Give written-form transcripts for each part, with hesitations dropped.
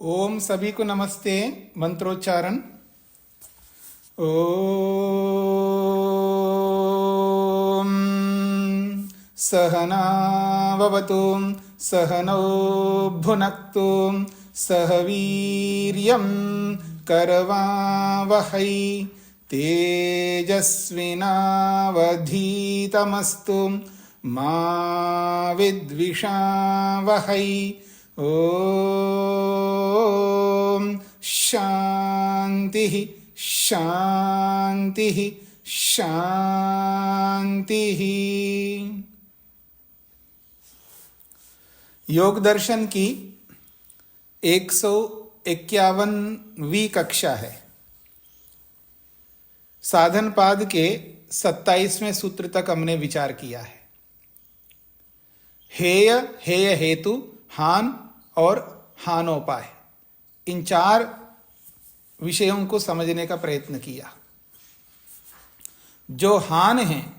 ओम सभी को नमस्ते। मंत्रोच्चारण। ओम सहनाववतु सहनौ भुनक्तु सह वीर्यं करवावहै तेजस्विनावधीतमस्तु मा विद्विषावहै। ओम शांति शांति शांति। योग दर्शन की 151वीं कक्षा है। साधन पाद के 27वें सूत्र तक हमने विचार किया है। हेय, हेय हेतु, हान और हानोपाय, इन चार विषयों को समझने का प्रयत्न किया। जो हान है,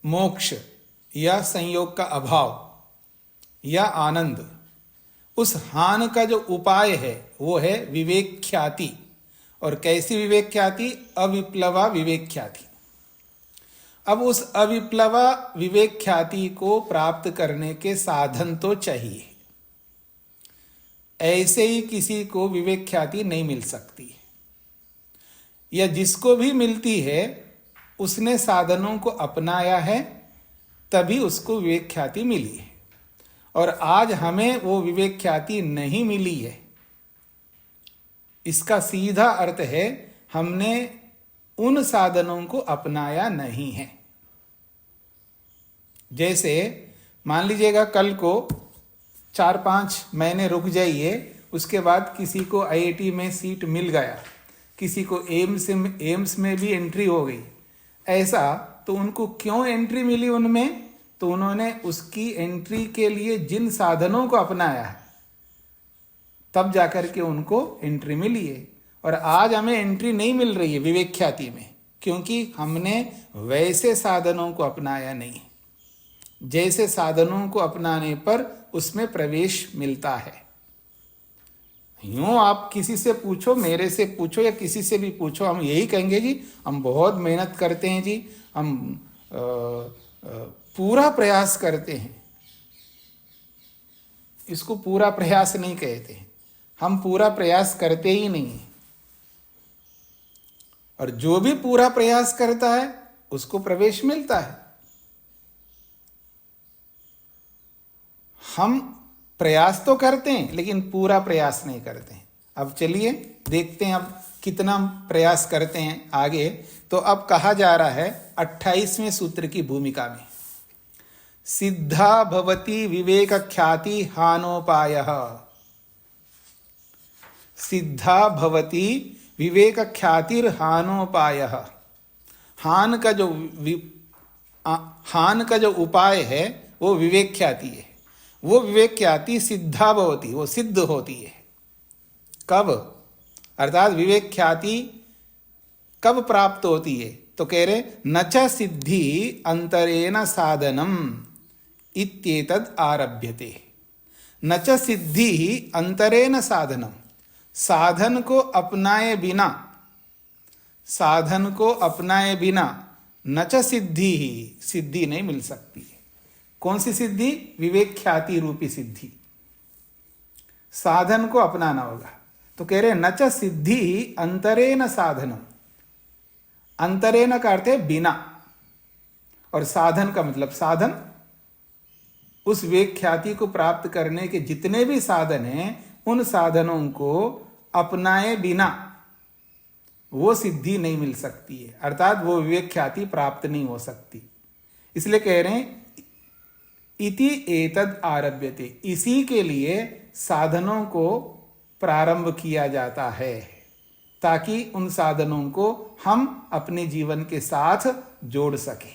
मोक्ष या संयोग का अभाव या आनंद, उस हान का जो उपाय है वो है विवेक ख्याति। और कैसी विवेक ख्याति? अविप्लवा विवेक ख्याति। अब उस अविप्लवा विवेक ख्याति को प्राप्त करने के साधन तो चाहिए। ऐसे ही किसी को विवेक ख्याति नहीं मिल सकती, या जिसको भी मिलती है उसने साधनों को अपनाया है, तभी उसको विवेक ख्याति मिली है। और आज हमें वो विवेक ख्याति नहीं मिली है। इसका सीधा अर्थ है हमने उन साधनों को अपनाया नहीं है। जैसे मान लीजिएगा कल को 4-5 महीने रुक जाइए, उसके बाद किसी को आईआईटी में सीट मिल गया, किसी को एम्स में भी एंट्री हो गई। ऐसा तो उनको क्यों एंट्री मिली उनमें? तो उन्होंने उसकी एंट्री के लिए जिन साधनों को अपनाया है, तब जाकर के उनको एंट्री मिली है। और आज हमें एंट्री नहीं मिल रही है विवेक ख्याति में, क्योंकि हमने वैसे साधनों को अपनाया नहीं। जैसे साधनों को अपनाने पर उसमें प्रवेश मिलता है। यूं आप किसी से पूछो, मेरे से पूछो या किसी से भी पूछो, हम यही कहेंगे जी हम बहुत मेहनत करते हैं जी, हम पूरा प्रयास करते हैं। इसको पूरा प्रयास नहीं कहते, हम पूरा प्रयास करते ही नहीं। और जो भी पूरा प्रयास करता है उसको प्रवेश मिलता है। हम प्रयास तो करते हैं लेकिन पूरा प्रयास नहीं करते हैं। अब चलिए देखते हैं अब कितना प्रयास करते हैं आगे। तो अब कहा जा रहा है 28वें सूत्र की भूमिका में, सिद्धा भवति विवेक ख्याति हानोपायः। सिद्धा भवति विवेक ख्यातिर हानोपायः। हान का जो उपाय है वो विवेक ख्याति है। वो विवेक ख्याति सिद्धा भवति, वो सिद्ध होती है। कब? अर्थात विवेक ख्याति कब प्राप्त होती है? तो कह रहे न च सिद्धि अंतरेण साधनम इत्येतद् आरभ्यते। न च सिद्धि अंतरेण साधनम, साधन को अपनाए बिना, साधन को अपनाए बिना न च सिद्धि ही, सिद्धि नहीं मिल सकती है। कौन सी सिद्धि? विवेक ख्याति रूपी सिद्धि। साधन को अपनाना होगा। तो कह रहे न च सिद्धि अंतरेण साधनम। अंतरेण का अर्थ है बिना, और साधन का मतलब साधन। उस विवेक ख्याति को प्राप्त करने के जितने भी साधन हैं, उन साधनों को अपनाए बिना वो सिद्धि नहीं मिल सकती है। अर्थात वो विवेक ख्याति प्राप्त नहीं हो सकती। इसलिए कह रहे हैं इति एतद् आरभ्यते, इसी के लिए साधनों को प्रारंभ किया जाता है, ताकि उन साधनों को हम अपने जीवन के साथ जोड़ सके।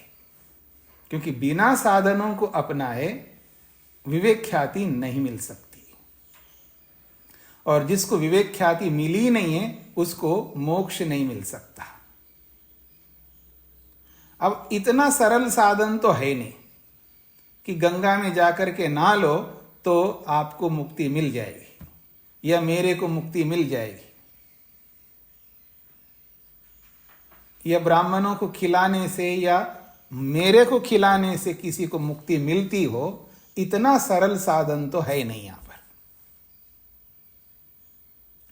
क्योंकि बिना साधनों को अपनाए विवेक ख्याति नहीं मिल सकती। और जिसको विवेक ख्याति मिली नहीं है उसको मोक्ष नहीं मिल सकता। अब इतना सरल साधन तो है नहीं कि गंगा में जाकर के नहा लो तो आपको मुक्ति मिल जाएगी। या मेरे को मुक्ति मिल जाएगी, या ब्राह्मणों को खिलाने से या मेरे को खिलाने से किसी को मुक्ति मिलती हो, इतना सरल साधन तो है नहीं यहां पर।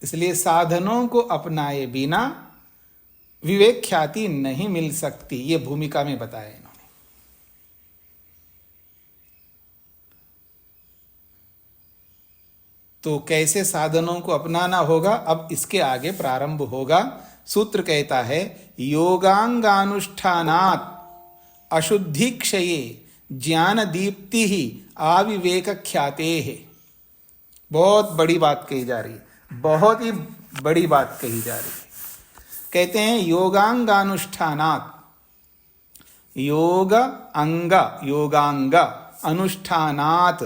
इसलिए साधनों को अपनाए बिना विवेक ख्याति नहीं मिल सकती, ये भूमिका में बताया इन्होंने। तो कैसे साधनों को अपनाना होगा, अब इसके आगे प्रारंभ होगा। सूत्र कहता है योगांगानुष्ठानात् अशुद्धि क्षये ज्ञान दीप्ति ही आविवेक ख्याते है। बहुत बड़ी बात कही जा रही है, बहुत ही बड़ी बात कही जा रही है। कहते हैं योगांगानुष्ठानात्, योगांग अनुष्ठानात्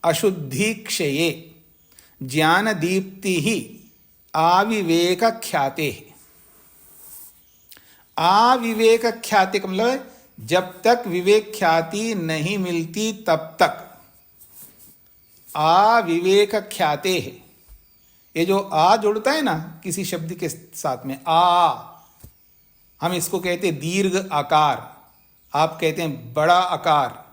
अशुद्धि क्षये ज्ञान दीप्ति ही आविवेक ख्याते है। आविवेक ख्याति का मतलब जब तक विवेक ख्याति नहीं मिलती तब तक आविवेक ख्याते है। ये जो आ जुड़ता है ना किसी शब्द के साथ में, आ, हम इसको कहते हैं दीर्घ आकार, आप कहते हैं बड़ा आकार,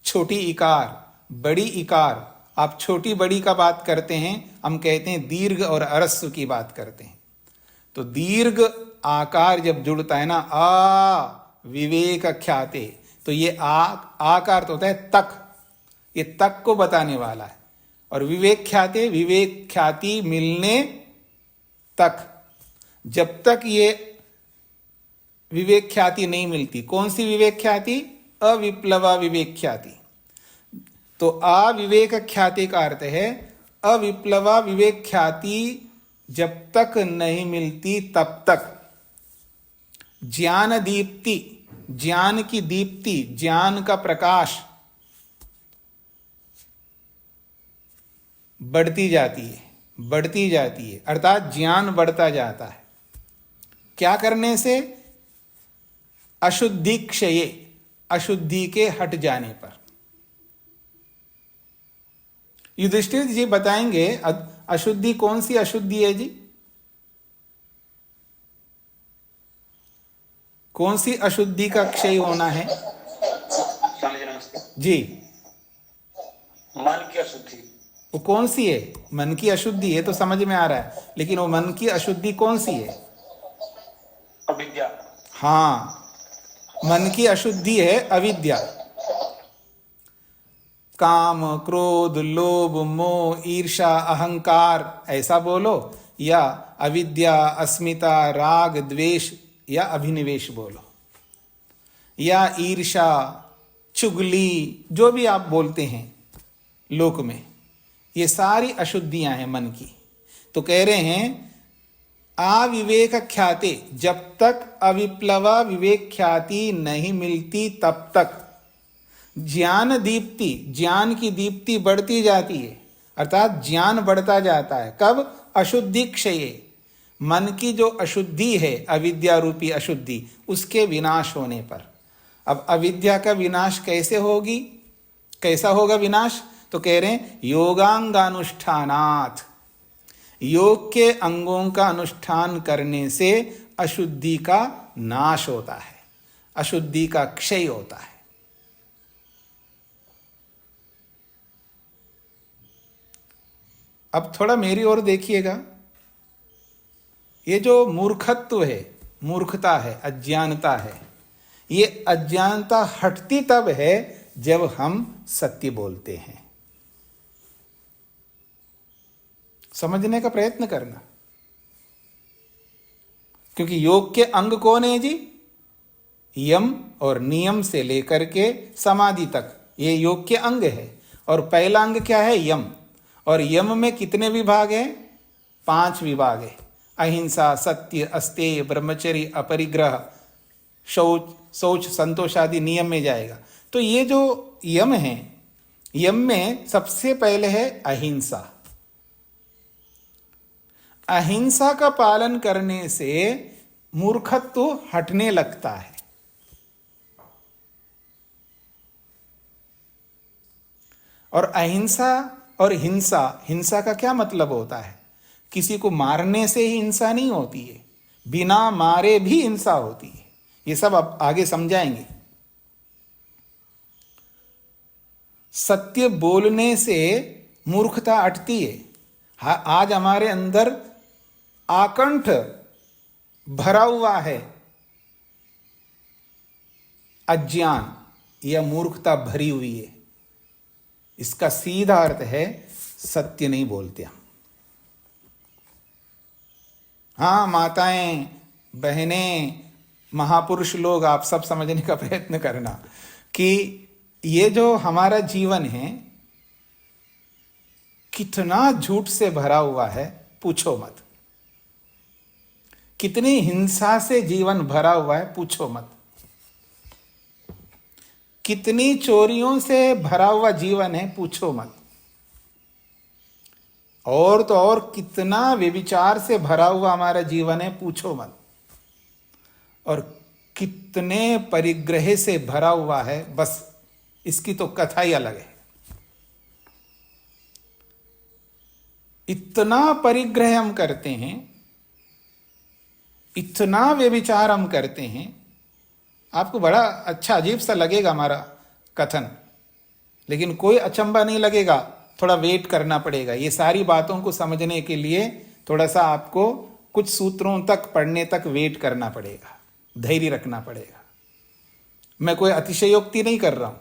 छोटी इकार, बड़ी इकार। आप छोटी बड़ी का बात करते हैं, हम कहते हैं दीर्घ और अरस्व की बात करते हैं। तो दीर्घ आकार जब जुड़ता है ना, आ विवेक ख्याते, तो ये आकार तो होता है तक, ये तक को बताने वाला है। और विवेक ख्याते, विवेक ख्याति मिलने तक, जब तक ये विवेक ख्याति नहीं मिलती। कौन सी विवेक ख्याति? अविप्लवा विवेक ख्याति। तो अविवेक ख्याति का अर्थ है अविप्लवा विवेक ख्याति जब तक नहीं मिलती तब तक ज्ञान दीप्ति, ज्ञान की दीप्ति, ज्ञान का प्रकाश बढ़ती जाती है, बढ़ती जाती है, अर्थात ज्ञान बढ़ता जाता है। क्या करने से? अशुद्धि क्षये, अशुद्धि के हट जाने पर। युधिष्ठिर जी बताएंगे अशुद्धि कौन सी अशुद्धि है जी? कौन सी अशुद्धि का क्षय होना है जी? मन की अशुद्धि। वो कौन सी है? मन की अशुद्धि है तो समझ में आ रहा है, लेकिन वो मन की अशुद्धि कौन सी है? अविद्या। हाँ, मन की अशुद्धि है अविद्या। काम, क्रोध, लोभ, मोह, ईर्षा, अहंकार, ऐसा बोलो, या अविद्या, अस्मिता, राग, द्वेष या अभिनिवेश बोलो, या ईर्षा, चुगली, जो भी आप बोलते हैं लोक में, ये सारी अशुद्धियां हैं मन की। तो कह रहे हैं अविवेक ख्याते, जब तक अविप्लवा विवेक ख्याति नहीं मिलती तब तक ज्ञान दीप्ति, ज्ञान की दीप्ति बढ़ती जाती है, अर्थात ज्ञान बढ़ता जाता है। कब? अशुद्धि क्षये, मन की जो अशुद्धि है, अविद्या रूपी अशुद्धि, उसके विनाश होने पर। अब अविद्या का विनाश कैसे होगी? कैसा होगा विनाश? तो कह रहे हैं योगांगानुष्ठानात्, योग के अंगों का अनुष्ठान करने से अशुद्धि का नाश होता है, अशुद्धि का क्षय होता है। अब थोड़ा मेरी ओर देखिएगा, ये जो मूर्खत्व है, मूर्खता है, अज्ञानता है, ये अज्ञानता हटती तब है जब हम सत्य बोलते हैं। समझने का प्रयत्न करना, क्योंकि योग के अंग कौन है जी? यम और नियम से लेकर के समाधि तक ये योग के अंग है। और पहला अंग क्या है? यम। और यम में कितने विभाग हैं? 5 विभाग है। अहिंसा, सत्य, अस्तेय, ब्रह्मचर्य, अपरिग्रह, शौच, संतोष आदि नियम में जाएगा। तो ये जो यम है, यम में सबसे पहले है अहिंसा। अहिंसा का पालन करने से मूर्खत्व हटने लगता है। और अहिंसा और हिंसा, हिंसा का क्या मतलब होता है? किसी को मारने से ही हिंसा नहीं होती है, बिना मारे भी हिंसा होती है। ये सब आप आगे समझाएंगे। सत्य बोलने से मूर्खता अटती है। आज हमारे अंदर आकंठ भरा हुआ है, अज्ञान या मूर्खता भरी हुई है। इसका सीधा अर्थ है सत्य नहीं बोलते हम। हाँ, माताएं, बहनें, महापुरुष लोग, आप सब समझने का प्रयत्न करना कि ये जो हमारा जीवन है कितना झूठ से भरा हुआ है, पूछो मत। कितनी हिंसा से जीवन भरा हुआ है, पूछो मत। कितनी चोरियों से भरा हुआ जीवन है, पूछो मत। और तो और कितना व्यभिचार से भरा हुआ हमारा जीवन है, पूछो मत। और कितने परिग्रह से भरा हुआ है, बस इसकी तो कथा ही अलग है। इतना परिग्रह हम करते हैं, इतना व्यभिचार हम करते हैं। आपको बड़ा अच्छा अजीब सा लगेगा हमारा कथन, लेकिन कोई अचंभा नहीं लगेगा। थोड़ा वेट करना पड़ेगा। ये सारी बातों को समझने के लिए थोड़ा सा आपको कुछ सूत्रों तक पढ़ने तक वेट करना पड़ेगा, धैर्य रखना पड़ेगा। मैं कोई अतिशयोक्ति नहीं कर रहा हूं,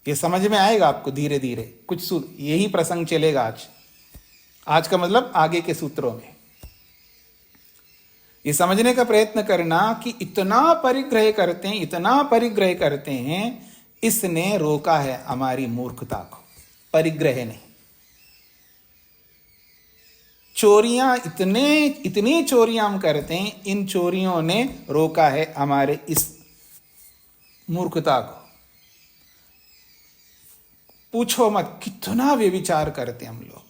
ये समझ में आएगा आपको धीरे धीरे। कुछ यही प्रसंग चलेगा आज का मतलब आगे के सूत्रों में। ये समझने का प्रयत्न करना कि इतना परिग्रह करते हैं, इतना परिग्रह करते हैं, इसने रोका है हमारी मूर्खता को। परिग्रह नहीं, चोरियां, इतनी चोरियां हम करते हैं, इन चोरियों ने रोका है हमारे इस मूर्खता को। पूछो मत कितना व्यभिचार करते हम लोग।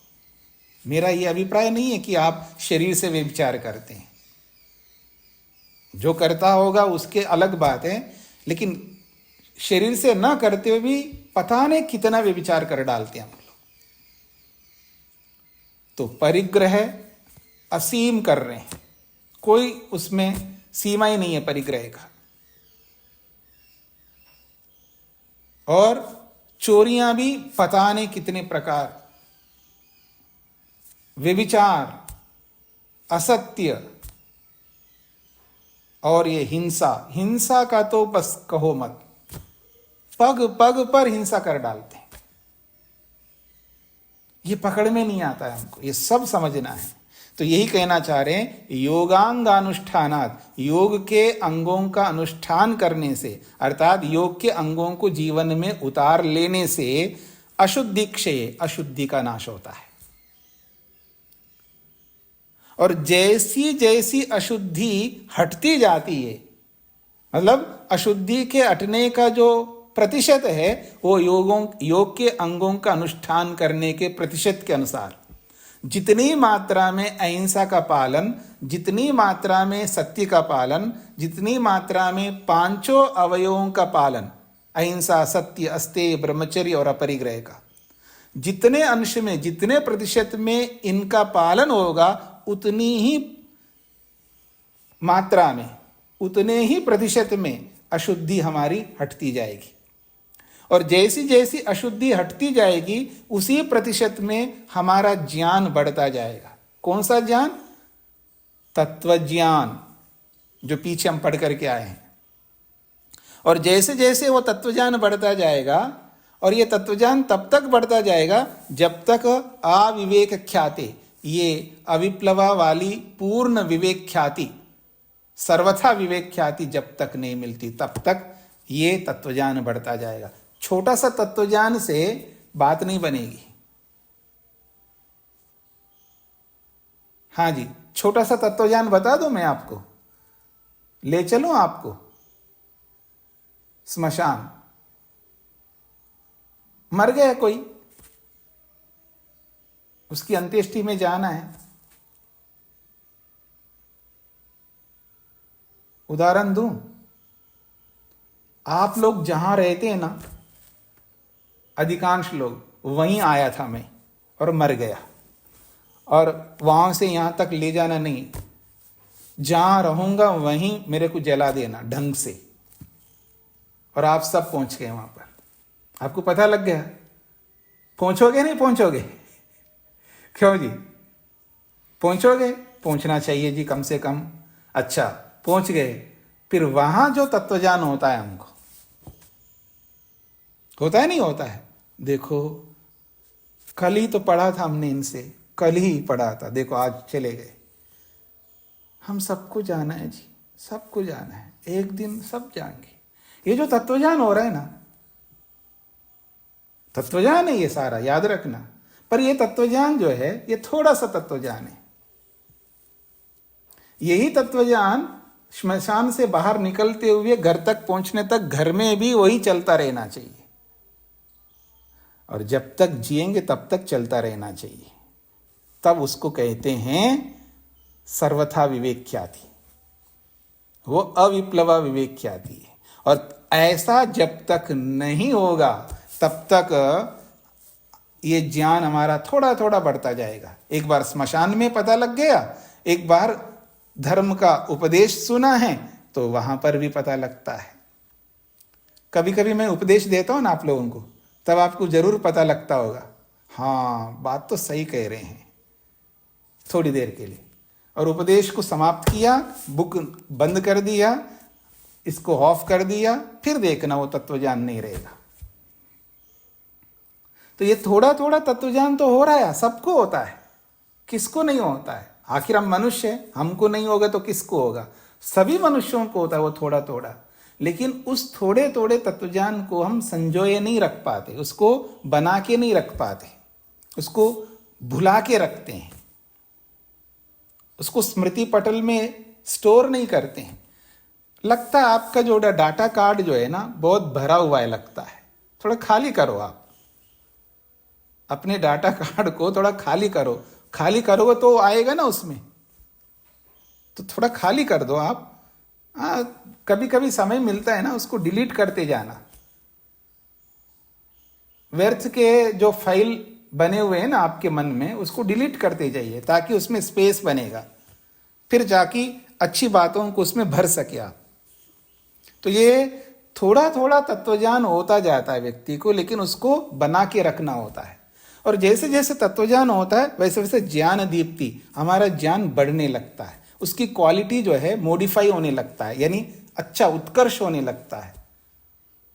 मेरा यह अभिप्राय नहीं है कि आप शरीर से व्यभिचार करते हैं, जो करता होगा उसके अलग बात है, लेकिन शरीर से ना करते हुए भी पता नहीं कितना व्यभिचार कर डालते हैं हम लोग। तो परिग्रह असीम कर रहे हैं, कोई उसमें सीमा ही नहीं है परिग्रह का। और चोरियां भी पता नहीं कितने प्रकार, व्यभिचार, असत्य, और ये हिंसा। हिंसा का तो बस कहो मत, पग पग पर हिंसा कर डालते हैं। ये पकड़ में नहीं आता है हमको, ये सब समझना है। तो यही कहना चाह रहे हैं, योगांगानुष्ठानात्, योग के अंगों का अनुष्ठान करने से, अर्थात योग के अंगों को जीवन में उतार लेने से अशुद्धि क्षय, अशुद्धि का नाश होता है। और जैसी जैसी अशुद्धि हटती जाती है, मतलब अशुद्धि के हटने का जो प्रतिशत है, वो योग के अंगों का अनुष्ठान करने के प्रतिशत के अनुसार, जितनी मात्रा में अहिंसा का पालन, जितनी मात्रा में सत्य का पालन, जितनी मात्रा में पांचों अवयवों का पालन, अहिंसा, सत्य, अस्तेय, ब्रह्मचर्य और अपरिग्रह का, जितने अंश में, जितने प्रतिशत में इनका पालन होगा, उतनी ही मात्रा में, उतने ही प्रतिशत में अशुद्धि हमारी हटती जाएगी। और जैसी जैसी अशुद्धि हटती जाएगी, उसी प्रतिशत में हमारा ज्ञान बढ़ता जाएगा। कौन सा ज्ञान? तत्व ज्ञान, जो पीछे हम पढ़ करके आए हैं। और जैसे जैसे वो तत्व ज्ञान बढ़ता जाएगा, और ये तत्व ज्ञान तब तक बढ़ता जाएगा जब तक अविवेक ख्याति, ये अविप्लवा वाली पूर्ण विवेक ख्याति, सर्वथा विवेक ख्याति जब तक नहीं मिलती, तब तक ये तत्वज्ञान बढ़ता जाएगा। छोटा सा तत्वज्ञान से बात नहीं बनेगी। हाँ जी, छोटा सा तत्वज्ञान बता दूं मैं आपको, ले चलूं आपको स्मशान। मर गया कोई, उसकी अंत्येष्टि में जाना है। उदाहरण दूं, आप लोग जहां रहते हैं ना, अधिकांश लोग वहीं आया था मैं और मर गया, और वहां से यहां तक ले जाना नहीं, जहां रहूंगा वहीं मेरे को जला देना ढंग से। और आप सब पहुंच गए वहां पर, आपको पता लग गया, पहुंचोगे नहीं पहुंचोगे? क्यों जी, पहुंचोगे? पहुंचना चाहिए जी कम से कम। अच्छा, पहुंच गए, फिर वहां जो तत्वज्ञान होता है हमको, होता है नहीं होता है? देखो कल ही तो पढ़ा था हमने इनसे, कल ही पढ़ा था, देखो आज चले गए। हम सबको जाना है जी, सबको जाना है, एक दिन सब जाएंगे। ये जो तत्वज्ञान हो रहा है ना, तत्वज्ञान है ये सारा, याद रखना। पर ये तत्वज्ञान जो है ये थोड़ा सा तत्वज्ञान है। यही तत्वज्ञान श्मशान से बाहर निकलते हुए घर तक पहुंचने तक घर में भी वही चलता रहना चाहिए, और जब तक जिएंगे तब तक चलता रहना चाहिए। तब उसको कहते हैं सर्वथा विवेक ख्याति, वो अविप्लवा विवेक ख्याति है। और ऐसा जब तक नहीं होगा तब तक ये ज्ञान हमारा थोड़ा थोड़ा बढ़ता जाएगा। एक बार स्मशान में पता लग गया, एक बार धर्म का उपदेश सुना है तो वहां पर भी पता लगता है। कभी कभी मैं उपदेश देता हूं ना आप लोगों को, तब आपको जरूर पता लगता होगा, हाँ बात तो सही कह रहे हैं, थोड़ी देर के लिए। और उपदेश को समाप्त किया, बुक बंद कर दिया, इसको ऑफ कर दिया, फिर देखना वो तत्वज्ञान नहीं रहेगा। तो ये थोड़ा थोड़ा तत्वज्ञान तो हो रहा है, सबको होता है, किसको नहीं होता है? आखिर हम मनुष्य हैं, हमको नहीं होगा तो किसको होगा? सभी मनुष्यों को होता है वो थोड़ा थोड़ा। लेकिन उस थोड़े थोड़े तत्वज्ञान को हम संजोए नहीं रख पाते, उसको बना के नहीं रख पाते, उसको भुला के रखते हैं, उसको स्मृति पटल में स्टोर नहीं करते हैं। लगता है आपका जो डाटा कार्ड जो है ना बहुत भरा हुआ है, लगता है, थोड़ा खाली करो। आप अपने डाटा कार्ड को थोड़ा खाली करो, खाली करोगे तो आएगा ना उसमें, तो थोड़ा खाली कर दो आप। कभी कभी समय मिलता है ना, उसको डिलीट करते जाना। व्यर्थ के जो फाइल बने हुए हैं ना आपके मन में, उसको डिलीट करते जाइए, ताकि उसमें स्पेस बनेगा, फिर जाके अच्छी बातों को उसमें भर सके आप। तो ये थोड़ा थोड़ा तत्वज्ञान होता जाता है व्यक्ति को, लेकिन उसको बना के रखना होता है। और जैसे जैसे तत्वज्ञान होता है वैसे वैसे ज्ञान दीप्ति, हमारा ज्ञान बढ़ने लगता है, उसकी क्वालिटी जो है मॉडिफाई होने लगता है, यानी अच्छा उत्कर्ष होने लगता है,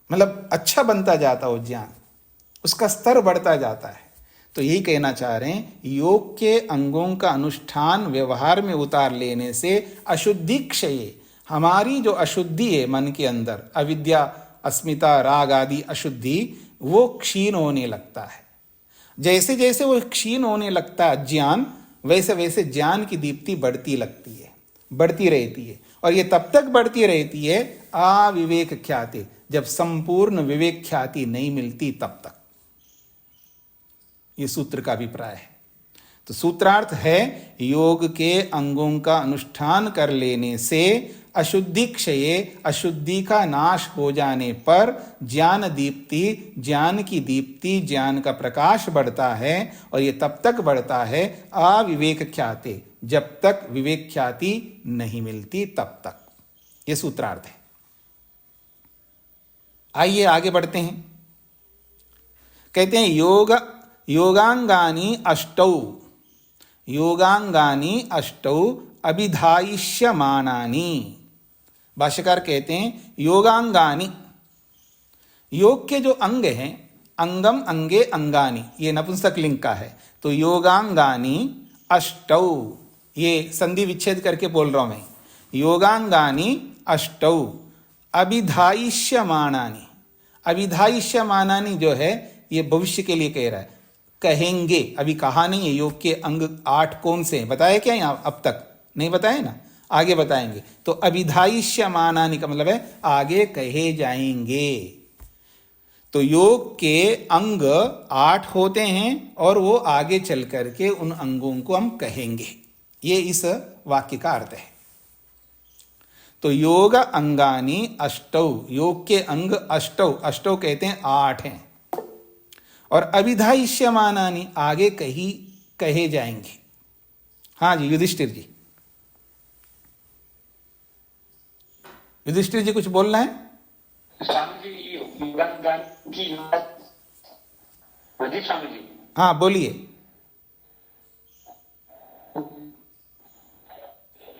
मतलब अच्छा बनता जाता है वो ज्ञान, उसका स्तर बढ़ता जाता है। तो यही कहना चाह रहे हैं, योग के अंगों का अनुष्ठान व्यवहार में उतार लेने से अशुद्धि क्षय, हमारी जो अशुद्धि है मन के अंदर, अविद्या, अस्मिता, राग आदि अशुद्धि, वो क्षीण होने लगता है। जैसे जैसे वो क्षीण होने लगता है ज्ञान, वैसे वैसे ज्ञान की दीप्ति बढ़ती लगती है, बढ़ती रहती है। और ये तब तक बढ़ती रहती है अविवेक ख्याति, जब संपूर्ण विवेक ख्याति नहीं मिलती तब तक। ये सूत्र का अभिप्राय है। तो सूत्रार्थ है, योग के अंगों का अनुष्ठान कर लेने से अशुद्धि क्षय, अशुद्धि का नाश हो जाने पर ज्ञान दीप्ति, ज्ञान की दीप्ति, ज्ञान का प्रकाश बढ़ता है। और ये तब तक बढ़ता है अविवेक ख्याति, जब तक विवेक ख्याति नहीं मिलती तब तक। ये सूत्रार्थ है। आइए आगे बढ़ते हैं। कहते हैं योगांगानी अष्टौ, योगांगानी अष्टौ अभिधायिष्यमानानि। भाष्यकार कहते हैं योगांगानी, योग के जो अंग हैं, अंगम अंगे अंगानी, ये नपुंसक लिंग का है। तो योगांगानी अष्टौ, ये संधि विच्छेद करके बोल रहा हूं मैं, योगांगानी अष्टौ अभिधायिष्यमानानि। अभिधायिष्यमानानि जो है ये भविष्य के लिए कह रहा है, कहेंगे, अभी कहा नहीं है। योग के अंग 8 कौन से हैं बताया क्या यहाँ? अब तक नहीं बताए ना, आगे बताएंगे। तो अभिधायिष्यमानानि का मतलब है आगे कहे जाएंगे। तो योग के अंग 8 होते हैं और वो आगे चल करके उन अंगों को हम कहेंगे। ये इस वाक्य का अर्थ है। तो योग अंगानी अष्टौ, योग के अंग अष्टौ, अष्टौ कहते हैं 8 हैं। और अभिधायिष्यमानानि आगे कहे जाएंगे। हाँ जी, युधिष्ठिर जी, युधिष्ठिर जी कुछ बोलना है? स्वामी जी योगांगान की हाँ जी स्वामी जी। हाँ बोलिए।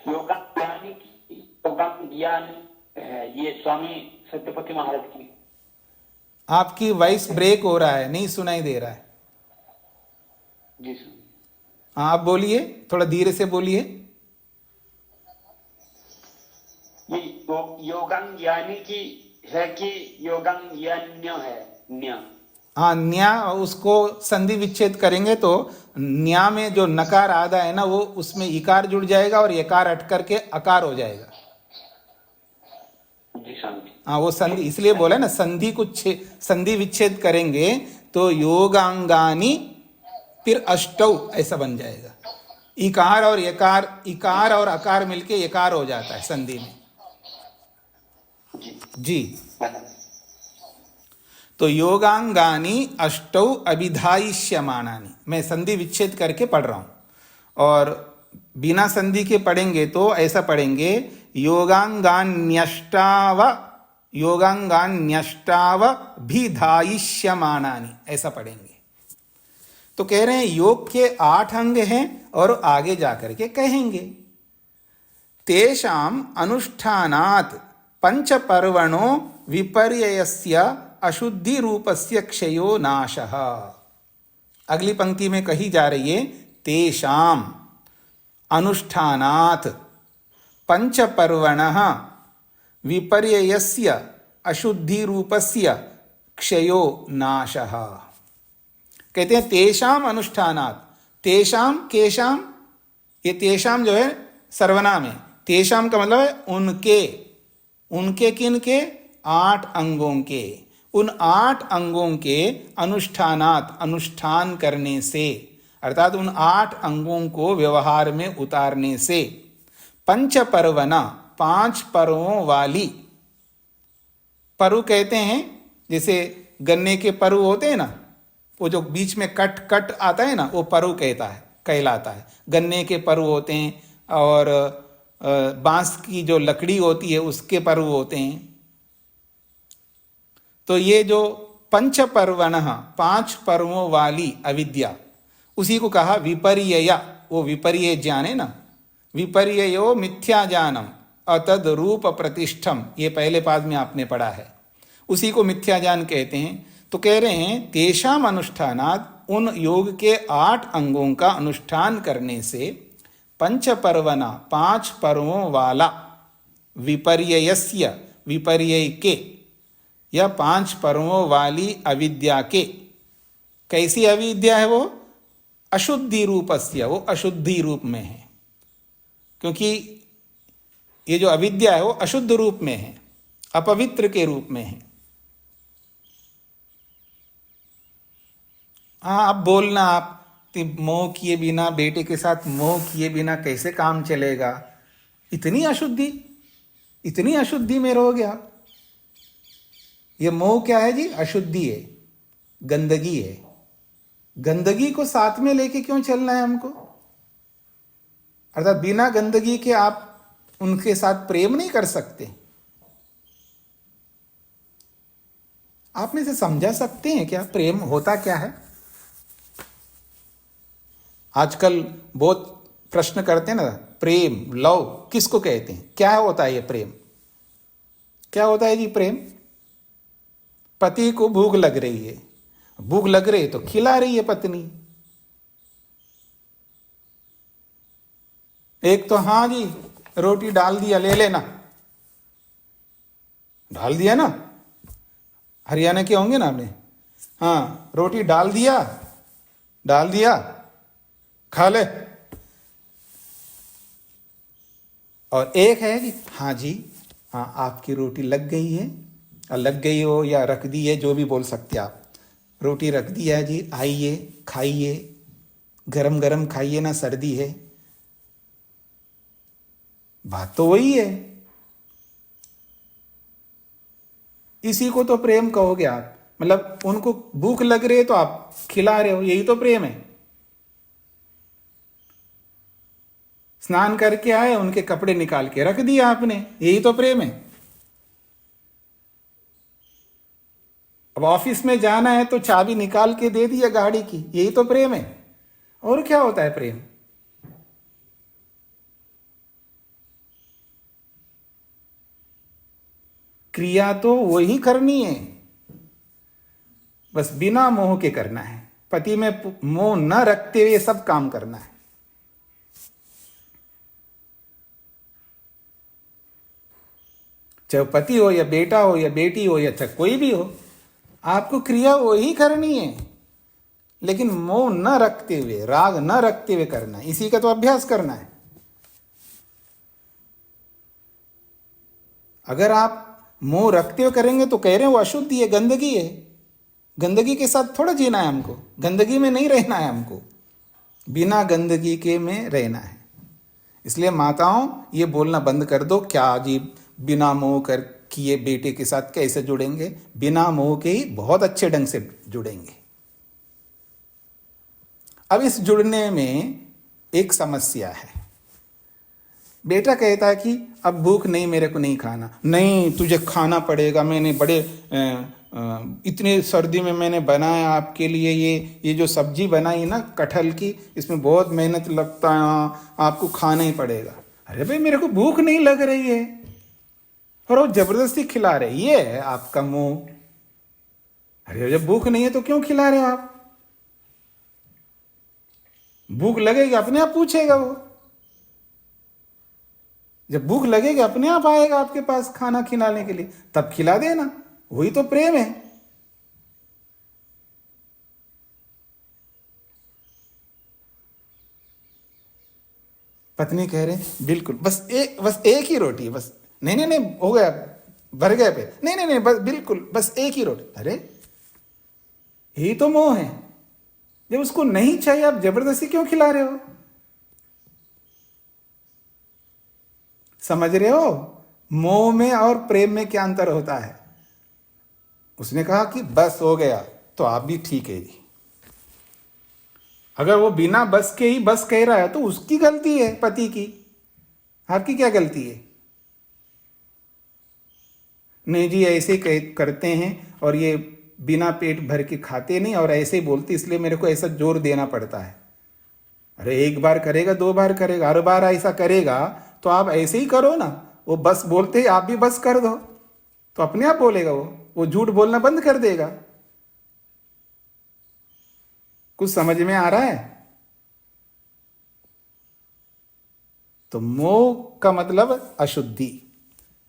योगांगानी की योगांग ज्ञान ये स्वामी सत्यपति महाराज की। आपकी वॉइस ब्रेक हो रहा है, नहीं सुनाई दे रहा है। जी स्वामी। हाँ आप बोलिए, थोड़ा धीरे से बोलिए। ये योगांग यानी कि है कि योगांग यान्य है न्य। हाँ, न्या उसको संधि विच्छेद करेंगे तो न्या में जो नकार आधा है ना, वो उसमें इकार जुड़ जाएगा और यकार अट करके अकार हो जाएगा। जी स्वामी। हाँ, वो संधि इसलिए बोला ना, संधि विच्छेद करेंगे तो योगांगानी फिर अष्टौ ऐसा बन जाएगा। इकार और यकार, इकार और अकार मिलके यकार हो जाता है संधि में। जी, तो योगांगानी अष्टौ अभिधायिष्यमानानि, मैं संधि विच्छेद करके पढ़ रहा हूं, और बिना संधि के पढ़ेंगे तो ऐसा पढ़ेंगे योगांगान्यष्टाव भिधायिष्यमानानि, ऐसा पढ़ेंगे। तो कह रहे हैं योग के 8 अंग हैं और आगे जाकर के कहेंगे तेषाम अनुष्ठानात् पंच पर्वणो विपर्ययस्य अशुद्धि रूपस्य क्षयो नाशः। अगली पंक्ति में कही जा रही है तेषाम अनुष्ठानात् पंच पर्वणः विपर्ययस्य अशुद्धि रूपस्य क्षयो नाशः। कहते हैं तेषाम अनुष्ठानात्, तेषाम केशाम, ये तेषाम जो है सर्वनाम है, तेषाम का मतलब है उनके, उनके किन के? 8 अंगों के। उन 8 अंगों के अनुष्ठानात, अनुष्ठान करने से, अर्थात उन 8 अंगों को व्यवहार में उतारने से, पंच पर्वना, 5 पर्वों वाली, परु कहते हैं जैसे गन्ने के परु होते हैं ना, वो जो बीच में कट कट आता है ना, वो परु कहलाता है। गन्ने के परु होते हैं, और बांस की जो लकड़ी होती है उसके परु होते हैं। तो ये जो पंच पर्वणः, 5 पर्वों वाली अविद्या, उसी को कहा विपर्यय। वो विपर्यय ज्ञान है ना, विपर्ययो मिथ्या ज्ञानम अतद रूप प्रतिष्ठम, ये पहले पाद में आपने पढ़ा है, उसी को मिथ्या ज्ञान कहते हैं। तो कह रहे हैं तेषाम अनुष्ठानात्, उन योग के 8 अंगों का अनुष्ठान करने से, पंच पर्वना, 5 पर्वों वाला, विपर्ययस्य, विपर्यय के, या 5 पर्वों वाली अविद्या के। कैसी अविद्या है वो? अशुद्धि रूपस्य, वो अशुद्धि रूप में है, क्योंकि ये जो अविद्या है वो अशुद्ध रूप में है, अपवित्र के रूप में है। हाँ, अब बोलना आप, मोह किए बिना, बेटे के साथ मोह किए बिना कैसे काम चलेगा? इतनी अशुद्धि, इतनी अशुद्धि में रहोगे आप। ये मोह क्या है जी? अशुद्धि है, गंदगी है। गंदगी को साथ में लेके क्यों चलना है हमको? अर्थात बिना गंदगी के आप उनके साथ प्रेम नहीं कर सकते। आप में से समझा सकते हैं क्या प्रेम होता क्या है? आजकल बहुत प्रश्न करते हैं ना, प्रेम, लव किसको कहते हैं? क्या होता है ये प्रेम? क्या होता है जी प्रेम? पति को भूख लग रही है, भूख लग रही है तो खिला रही है पत्नी। एक तो हाँ जी रोटी डाल दिया, ले लेना, डाल दिया ना, हरियाणा के होंगे ना आपने, हाँ रोटी डाल दिया, डाल दिया, खा ले। और एक है कि हाँ जी, हाँ आपकी रोटी लग गई है, लग गई हो या रख दी है, जो भी बोल सकते आप, रोटी रख दी है जी, आइए खाइए, गरम गरम खाइए ना, सर्दी है। बात तो वही है। इसी को तो प्रेम कहोगे आप। मतलब उनको भूख लग रही है तो आप खिला रहे हो, यही तो प्रेम है। स्नान करके आए, उनके कपड़े निकाल के रख दिए आपने, यही तो प्रेम है। अब ऑफिस में जाना है तो चाबी निकाल के दे दिया गाड़ी की, यही तो प्रेम है। और क्या होता है प्रेम? क्रिया तो वही करनी है, बस बिना मोह के करना है। पति में मोह न रखते हुए सब काम करना है। चाहे पति हो या बेटा हो या बेटी हो या चाहे कोई भी हो, आपको क्रिया वही करनी है, लेकिन मोह न रखते हुए, राग न रखते हुए करना है। इसी का तो अभ्यास करना है। अगर आप मोह रखते हुए करेंगे तो कह रहे हैं वो अशुद्धि है, गंदगी है। गंदगी के साथ थोड़ा जीना है हमको, गंदगी में नहीं रहना है हमको, बिना गंदगी के में रहना है। इसलिए माताओं, ये बोलना बंद कर दो क्या जी बिना मोह कर किए बेटे के साथ कैसे जुड़ेंगे। बिना मोह के ही बहुत अच्छे ढंग से जुड़ेंगे। अब इस जुड़ने में एक समस्या है। बेटा कहता है कि अब भूख नहीं, मेरे को नहीं खाना। नहीं, तुझे खाना पड़ेगा, मैंने बड़े इतने सर्दी में मैंने बनाया आपके लिए, ये जो सब्जी बनाई ना कटहल की, इसमें बहुत मेहनत लगता है, आपको खाना ही पड़ेगा। अरे भाई, मेरे को भूख नहीं लग रही है और वो जबरदस्ती खिला रहे, ये है आपका मोह। अरे जब भूख नहीं है तो क्यों खिला रहे हो आप? भूख लगेगी अपने आप पूछेगा वो। जब भूख लगेगी अपने आप आएगा आपके पास खाना खिलाने के लिए, तब खिला देना, वही तो प्रेम है। पत्नी कह रहे बिल्कुल, बस एक ही रोटी, बस। नहीं नहीं नहीं, हो गया, भर गए पे। नहीं नहीं नहीं, बस बिल्कुल, बस एक ही रोटी। अरे यही तो मोह है। जब उसको नहीं चाहिए आप जबरदस्ती क्यों खिला रहे हो? समझ रहे हो मोह में और प्रेम में क्या अंतर होता है? उसने कहा कि बस हो गया, तो आप भी ठीक है जी। अगर वो बिना बस के ही बस कह रहा है तो उसकी गलती है, पति की। आपकी क्या गलती है? नहीं जी, ऐसे करते हैं और ये बिना पेट भर के खाते नहीं और ऐसे ही बोलते, इसलिए मेरे को ऐसा जोर देना पड़ता है। अरे एक बार करेगा, दो बार करेगा, हर बार ऐसा करेगा तो आप ऐसे ही करो ना। वो बस बोलते ही आप भी बस कर दो, तो अपने आप बोलेगा वो झूठ बोलना बंद कर देगा। कुछ समझ में आ रहा है? तो मोह का मतलब अशुद्धि,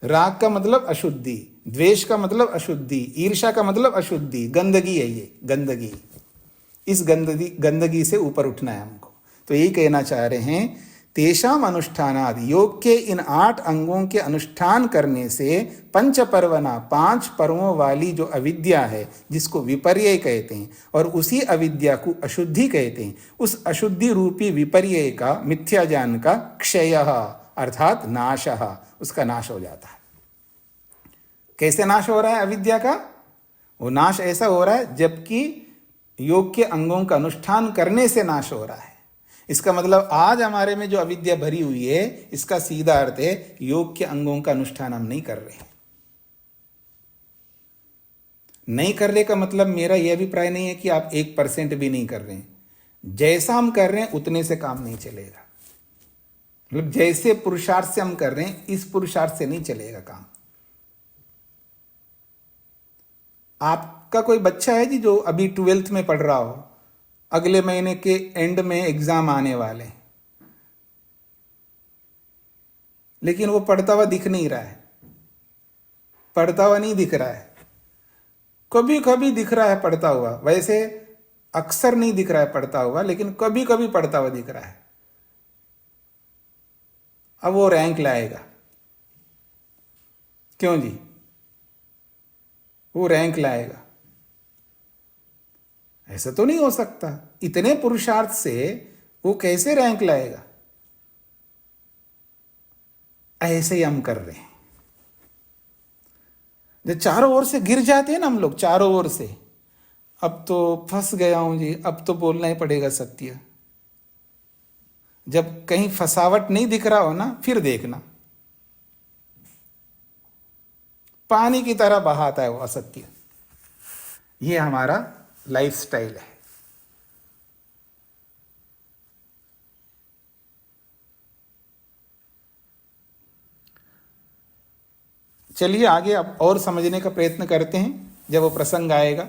राग का मतलब अशुद्धि, द्वेष का मतलब अशुद्धि, ईर्ष्या का मतलब अशुद्धि, गंदगी है ये, गंदगी। इस गंदगी से ऊपर उठना है हमको। तो यही कहना चाह रहे हैं, तेषाम अनुष्ठानाद, योग के इन 8 अंगों के अनुष्ठान करने से पंच पर्वना, 5 पर्वों वाली जो अविद्या है, जिसको विपर्य कहते हैं, और उसी अविद्या को अशुद्धि कहते हैं, उस अशुद्धि रूपी विपर्य का, मिथ्या ज्ञान का क्षय अर्थात नाश, उसका नाश हो जाता है। कैसे नाश हो रहा है अविद्या का? वो नाश ऐसा हो रहा है जबकि योग के अंगों का अनुष्ठान करने से नाश हो रहा है। इसका मतलब आज हमारे में जो अविद्या भरी हुई है, इसका सीधा अर्थ है योग के अंगों का अनुष्ठान हम नहीं कर रहे। नहीं कर रहे का मतलब मेरा यह अभिप्राय नहीं है कि आप 1% भी नहीं कर रहे हैं। जैसा हम कर रहे हैं उतने से काम नहीं चलेगा। मतलब जैसे पुरुषार्थ से हम कर रहे हैं, इस पुरुषार्थ से नहीं चलेगा काम। आपका कोई बच्चा है जी जो अभी 12th में पढ़ रहा हो, अगले महीने के एंड में एग्जाम आने वाले, लेकिन वो पढ़ता हुआ दिख नहीं रहा है, पढ़ता हुआ नहीं दिख रहा है। कभी कभी दिख रहा है पढ़ता हुआ, वैसे अक्सर नहीं दिख रहा है पढ़ता हुआ, लेकिन कभी कभी पढ़ता हुआ दिख रहा है। अब वो रैंक लाएगा, क्यों जी? वो रैंक लाएगा। ऐसा तो नहीं हो सकता, इतने पुरुषार्थ से वो कैसे रैंक लाएगा? ऐसे ही हम कर रहे हैं। जब चारों ओर से गिर जाते हैं ना हम लोग, चारों ओर से, अब तो फंस गया हूं जी, अब तो बोलना ही पड़ेगा सत्य। जब कहीं फसावट नहीं दिख रहा हो ना, फिर देखना, पानी की तरह बहाता है वो असत्य। ये हमारा लाइफस्टाइल है। चलिए आगे अब और समझने का प्रयत्न करते हैं जब वो प्रसंग आएगा।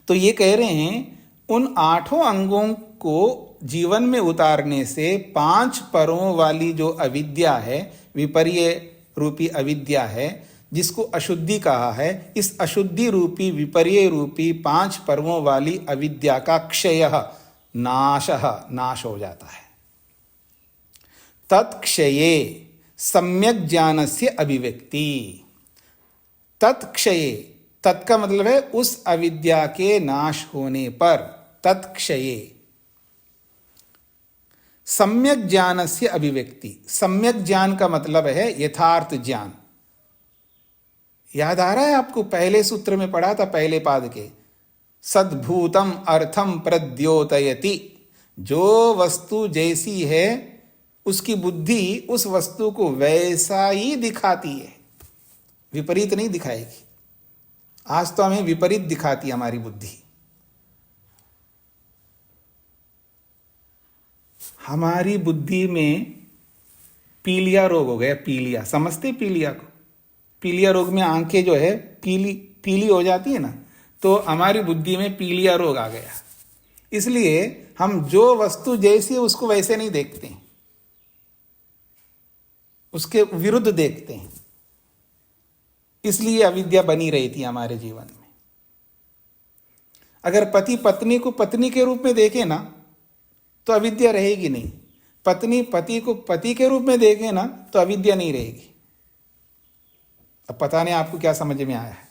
तो ये कह रहे हैं उन 8 अंगों को जीवन में उतारने से 5 परों वाली जो अविद्या है, विपर्य रूपी अविद्या है, जिसको अशुद्धि कहा है, इस अशुद्धि रूपी विपर्य रूपी 5 पर्वों वाली अविद्या का क्षय, नाश हो जाता है। तत्क्षये सम्यक ज्ञानस्य अभिव्यक्ति। तत्क्षये, तत् का मतलब है उस अविद्या के नाश होने पर, तत्क्षये सम्यक ज्ञानस्य अभिव्यक्ति। सम्यक ज्ञान का मतलब है यथार्थ ज्ञान। याद आ रहा है आपको, पहले सूत्र में पढ़ा था, पहले पाद के, सद्भूतम अर्थम प्रद्योतयति। जो वस्तु जैसी है उसकी बुद्धि उस वस्तु को वैसा ही दिखाती है, विपरीत नहीं दिखाएगी। आज तो हमें विपरीत दिखाती है हमारी बुद्धि। हमारी बुद्धि में पीलिया रोग हो गया। पीलिया समझते, पीलिया को? पीलिया रोग में आंखें जो है पीली हो जाती है ना, तो हमारी बुद्धि में पीलिया रोग आ गया। इसलिए हम जो वस्तु जैसी है उसको वैसे नहीं देखते हैं, उसके विरुद्ध देखते हैं। इसलिए अविद्या बनी रही थी हमारे जीवन में। अगर पति पत्नी को पत्नी के रूप में देखे ना तो अविद्या रहेगी नहीं। पत्नी पति को पति के रूप में देखे ना तो अविद्या नहीं रहेगी। अब पता नहीं आपको क्या समझ में आया है।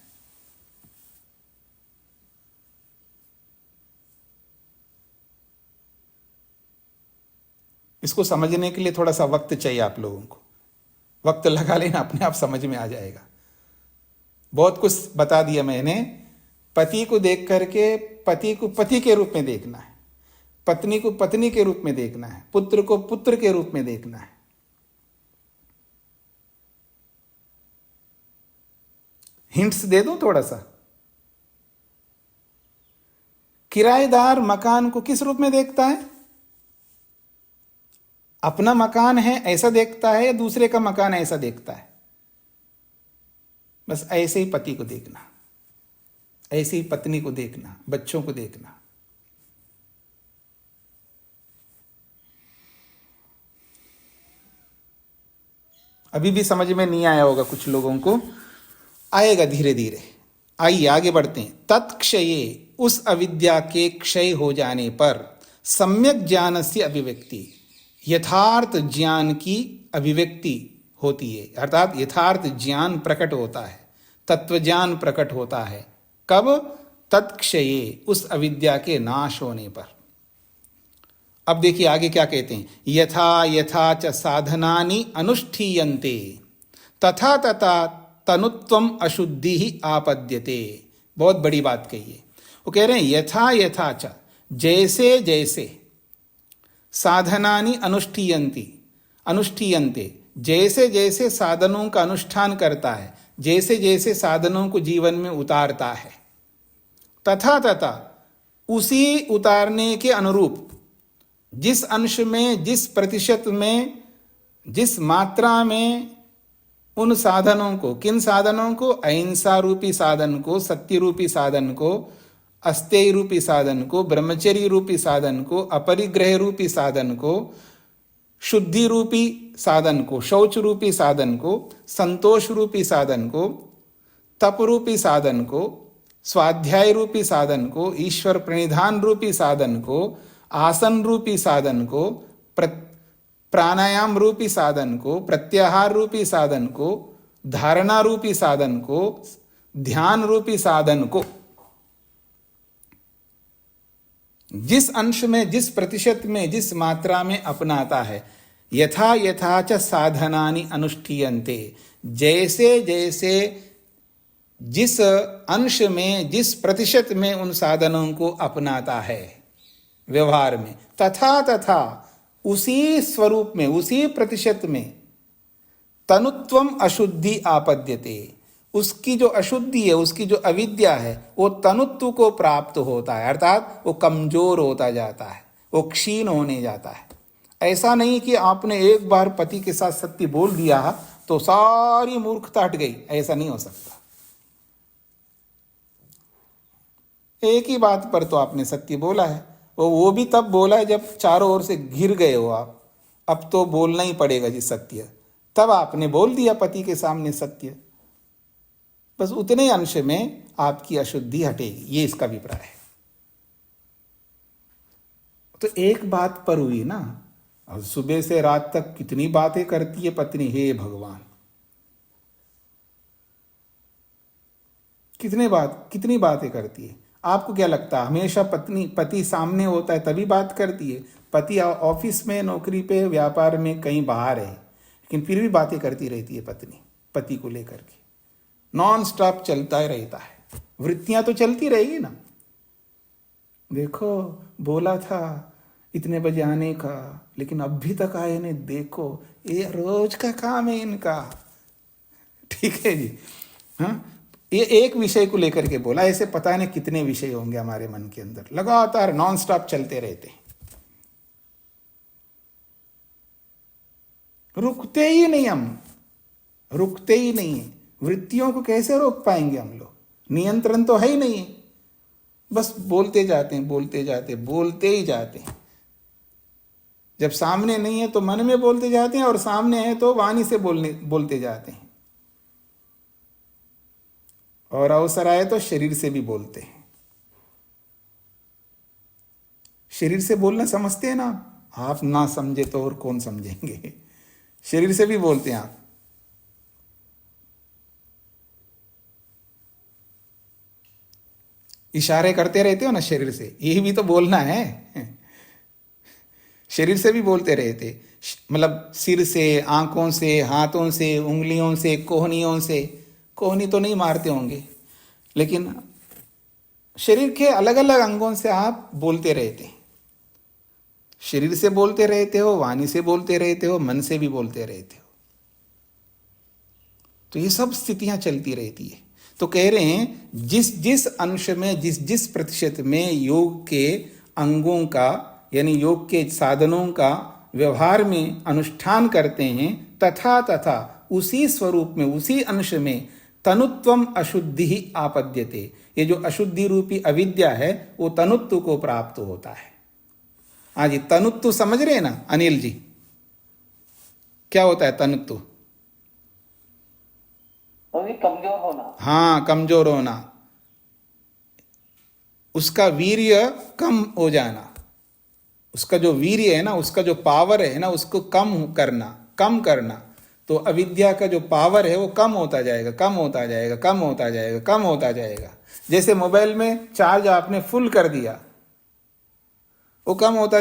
इसको समझने के लिए थोड़ा सा वक्त चाहिए आप लोगों को। वक्त लगा लेना, अपने आप समझ में आ जाएगा। बहुत कुछ बता दिया मैंने। पति को देख करके पति को पति के रूप में देखना है, पत्नी को पत्नी के रूप में देखना है, पुत्र को पुत्र के रूप में देखना है। हिंट्स दे दूं थोड़ा सा। किराएदार मकान को किस रूप में देखता है? अपना मकान है ऐसा देखता है या दूसरे का मकान ऐसा देखता है? बस ऐसे ही पति को देखना, ऐसे ही पत्नी को देखना, बच्चों को देखना। अभी भी समझ में नहीं आया होगा कुछ लोगों को, आएगा धीरे धीरे। आइए आगे बढ़ते हैं। तत्क्षये, उस अविद्या के क्षय हो जाने पर, सम्यक ज्ञान से अभिव्यक्ति, यथार्थ ज्ञान की अभिव्यक्ति होती है। अर्थात यथार्थ ज्ञान प्रकट होता है, तत्व ज्ञान प्रकट होता है। कब? तत्क्षये, उस अविद्या के नाश होने पर। अब देखिए आगे क्या कहते हैं। यथा यथा च साधनानि अनुष्ठीयन्ते तथा तथा तनुत्वम अशुद्धि ही आपद्यते। बहुत बड़ी बात कही है। वो कह रहे हैं यथा यथा च, जैसे जैसे, साधनानि अनुष्ठीयन्ते, जैसे जैसे साधनों का अनुष्ठान करता है, जैसे जैसे साधनों को जीवन में उतारता है, तथा तथा, उसी उतारने के अनुरूप, जिस अंश में, जिस प्रतिशत में, जिस मात्रा में उन साधनों को, किन साधनों को? अहिंसा रूपी साधन को, सत्य रूपी साधन को, अस्तेय रूपी साधन को, ब्रह्मचर्य रूपी साधन को, अपरिग्रह रूपी साधन को, शुद्धि रूपी साधन को, शौच रूपी साधन को, संतोष रूपी साधन को, तप रूपी साधन को, स्वाध्याय रूपी साधन को, ईश्वर प्रणिधान रूपी साधन को, आसन रूपी साधन को, प्राणायाम रूपी साधन को, प्रत्याहार रूपी साधन को, धारणा रूपी साधन को, ध्यान रूपी साधन को, जिस अंश में, जिस प्रतिशत में, जिस मात्रा में अपनाता है, यथा यथा च साधनानि अनुष्ठीयन्ते, जैसे जैसे जिस अंश में, जिस प्रतिशत में उन साधनों को अपनाता है व्यवहार में, तथा तथा उसी स्वरूप में, उसी प्रतिशत में तनुत्वम अशुद्धि आपद्यते, उसकी जो अशुद्धि है, उसकी जो अविद्या है, वो तनुत्व को प्राप्त होता है, अर्थात वो कमजोर होता जाता है, वो क्षीण होने जाता है। ऐसा नहीं कि आपने एक बार पति के साथ सत्य बोल दिया तो सारी मूर्खता हट गई, ऐसा नहीं हो सकता। एक ही बात पर तो आपने सत्य बोला है, वो भी तब बोला है जब चारों ओर से घिर गए हो आप, अब तो बोलना ही पड़ेगा जी सत्य, तब आपने बोल दिया पति के सामने सत्य। बस उतने अंश में आपकी अशुद्धि हटेगी, ये इसका अभिप्राय है। तो एक बात पर हुई ना, और सुबह से रात तक कितनी बातें करती है पत्नी, हे भगवान, कितनी बातें करती है। आपको क्या लगता है हमेशा पति सामने होता है तभी बात करती है? पति ऑफिस में, नौकरी पे, व्यापार में, कहीं बाहर है, लेकिन फिर भी बातें करती रहती है पत्नी, पति को लेकर के नॉन स्टॉप चलता ही रहता है। वृत्तियां तो चलती रहेगी ना। देखो बोला था इतने बजे आने का, लेकिन अभी तक आए नहीं, देखो ये रोज का काम है इनका। ठीक है जी, हाँ, ये एक विषय को लेकर के बोला, ऐसे पता नहीं कितने विषय होंगे हमारे मन के अंदर, लगातार नॉन स्टॉप चलते रहते हैं, रुकते ही नहीं, हम रुकते ही नहीं है। वृत्तियों को कैसे रोक पाएंगे हम लोग? नियंत्रण तो है ही नहीं है, बस बोलते जाते हैं, बोलते ही जाते हैं। जब सामने नहीं है तो मन में बोलते जाते हैं, और सामने है तो वाणी से बोलते जाते हैं, और अवसर आए तो शरीर से भी बोलते हैं। शरीर से बोलना समझते हैं ना आप ना समझे तो और कौन समझेंगे। शरीर से भी बोलते हैं आप। इशारे करते रहते हो ना शरीर से, यही भी तो बोलना है। शरीर से भी बोलते रहते, मतलब सिर से, आंखों से, हाथों से, उंगलियों से, कोहनियों से। कोहनी तो नहीं मारते होंगे, लेकिन शरीर के अलग अलग अंगों से आप बोलते रहते हैं। शरीर से बोलते रहते हो, वाणी से बोलते रहते हो, मन से भी बोलते रहते हो। तो ये सब स्थितियां चलती रहती है। तो कह रहे हैं जिस जिस अंश में, जिस जिस प्रतिशत में योग के अंगों का, यानी योग के साधनों का व्यवहार में अनुष्ठान करते हैं, तथा तथा उसी स्वरूप में, उसी अंश में तनुत्वम अशुद्धि ही आपद्यते, ये जो अशुद्धि रूपी अविद्या है वो तनुत्व को प्राप्त होता है। हाँ जी, तनुत्व समझ रहे हैं ना अनिल जी? क्या होता है तनुत्व? कमजोर होना। हाँ, कमजोर होना, उसका वीर्य कम हो जाना, उसका जो वीर्य है ना, उसका जो पावर है ना, उसको कम करना। तो अविद्या का जो पावर है वो कम होता जाएगा। जैसे मोबाइल में चार्ज आपने फुल कर दिया, वो कम होता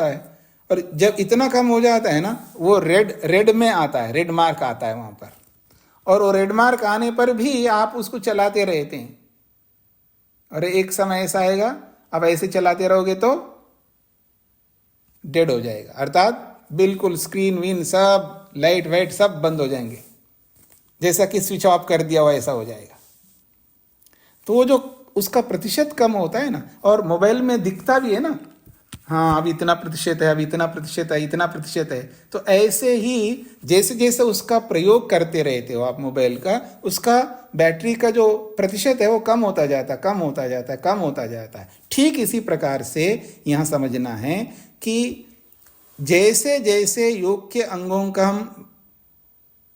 है, और जब इतना कम हो जाता है ना, वो रेड में आता है, रेड मार्क आता है वहां पर, और वो रेड मार्क आने पर भी आप उसको चलाते रहते हैं। और एक समय ऐसा आएगा, आप ऐसे चलाते रहोगे तो डेड हो जाएगा, अर्थात बिल्कुल स्क्रीन विन सब, लाइट वाइट सब बंद हो जाएंगे, जैसा कि स्विच ऑफ कर दिया हुआ ऐसा हो जाएगा। तो वो जो उसका प्रतिशत कम होता है ना, और मोबाइल में दिखता भी है ना, हाँ अब इतना प्रतिशत है, अब इतना प्रतिशत है। तो ऐसे ही जैसे जैसे उसका प्रयोग करते रहते हो आप मोबाइल का, उसका बैटरी का जो प्रतिशत है वो कम होता जाता है। ठीक इसी प्रकार से यहाँ समझना है कि जैसे जैसे योग के अंगों का हम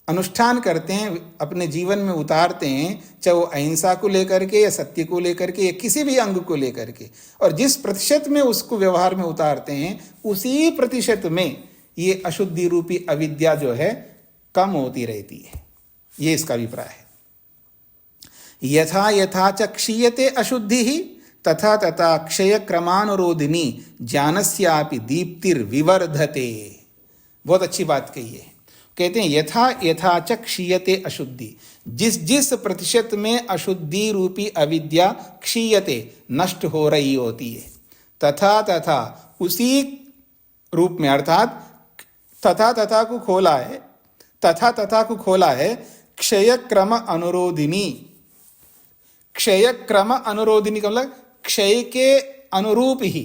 अनुष्ठान करते हैं, अपने जीवन में उतारते हैं, चाहे वो अहिंसा को लेकर के या सत्य को लेकर के या किसी भी अंग को लेकर के, और जिस प्रतिशत में उसको व्यवहार में उतारते हैं, उसी प्रतिशत में ये अशुद्धि रूपी अविद्या जो है कम होती रहती है। ये इसका अभिप्राय है। यथा यथा च क्षीयते अशुद्धि ही तथा तथा क्षय क्रमानुरोधिनी ज्ञानस्यापि दीप्तिर्विवर्धते। बहुत अच्छी बात कही है। कहते हैं यथा यथा च क्षीयते अशुद्धि, जिस जिस प्रतिशत में अशुद्धि रूपी अविद्या क्षीयते नष्ट हो रही होती है, तथा तथा उसी रूप में, अर्थात तथा तथा को खोला है, तथा तथा को खोला है क्षय क्रम अनुरोधिनी। क्षय क्रम अनुरोधिनी का मतलब क्षय के अनुरूप ही,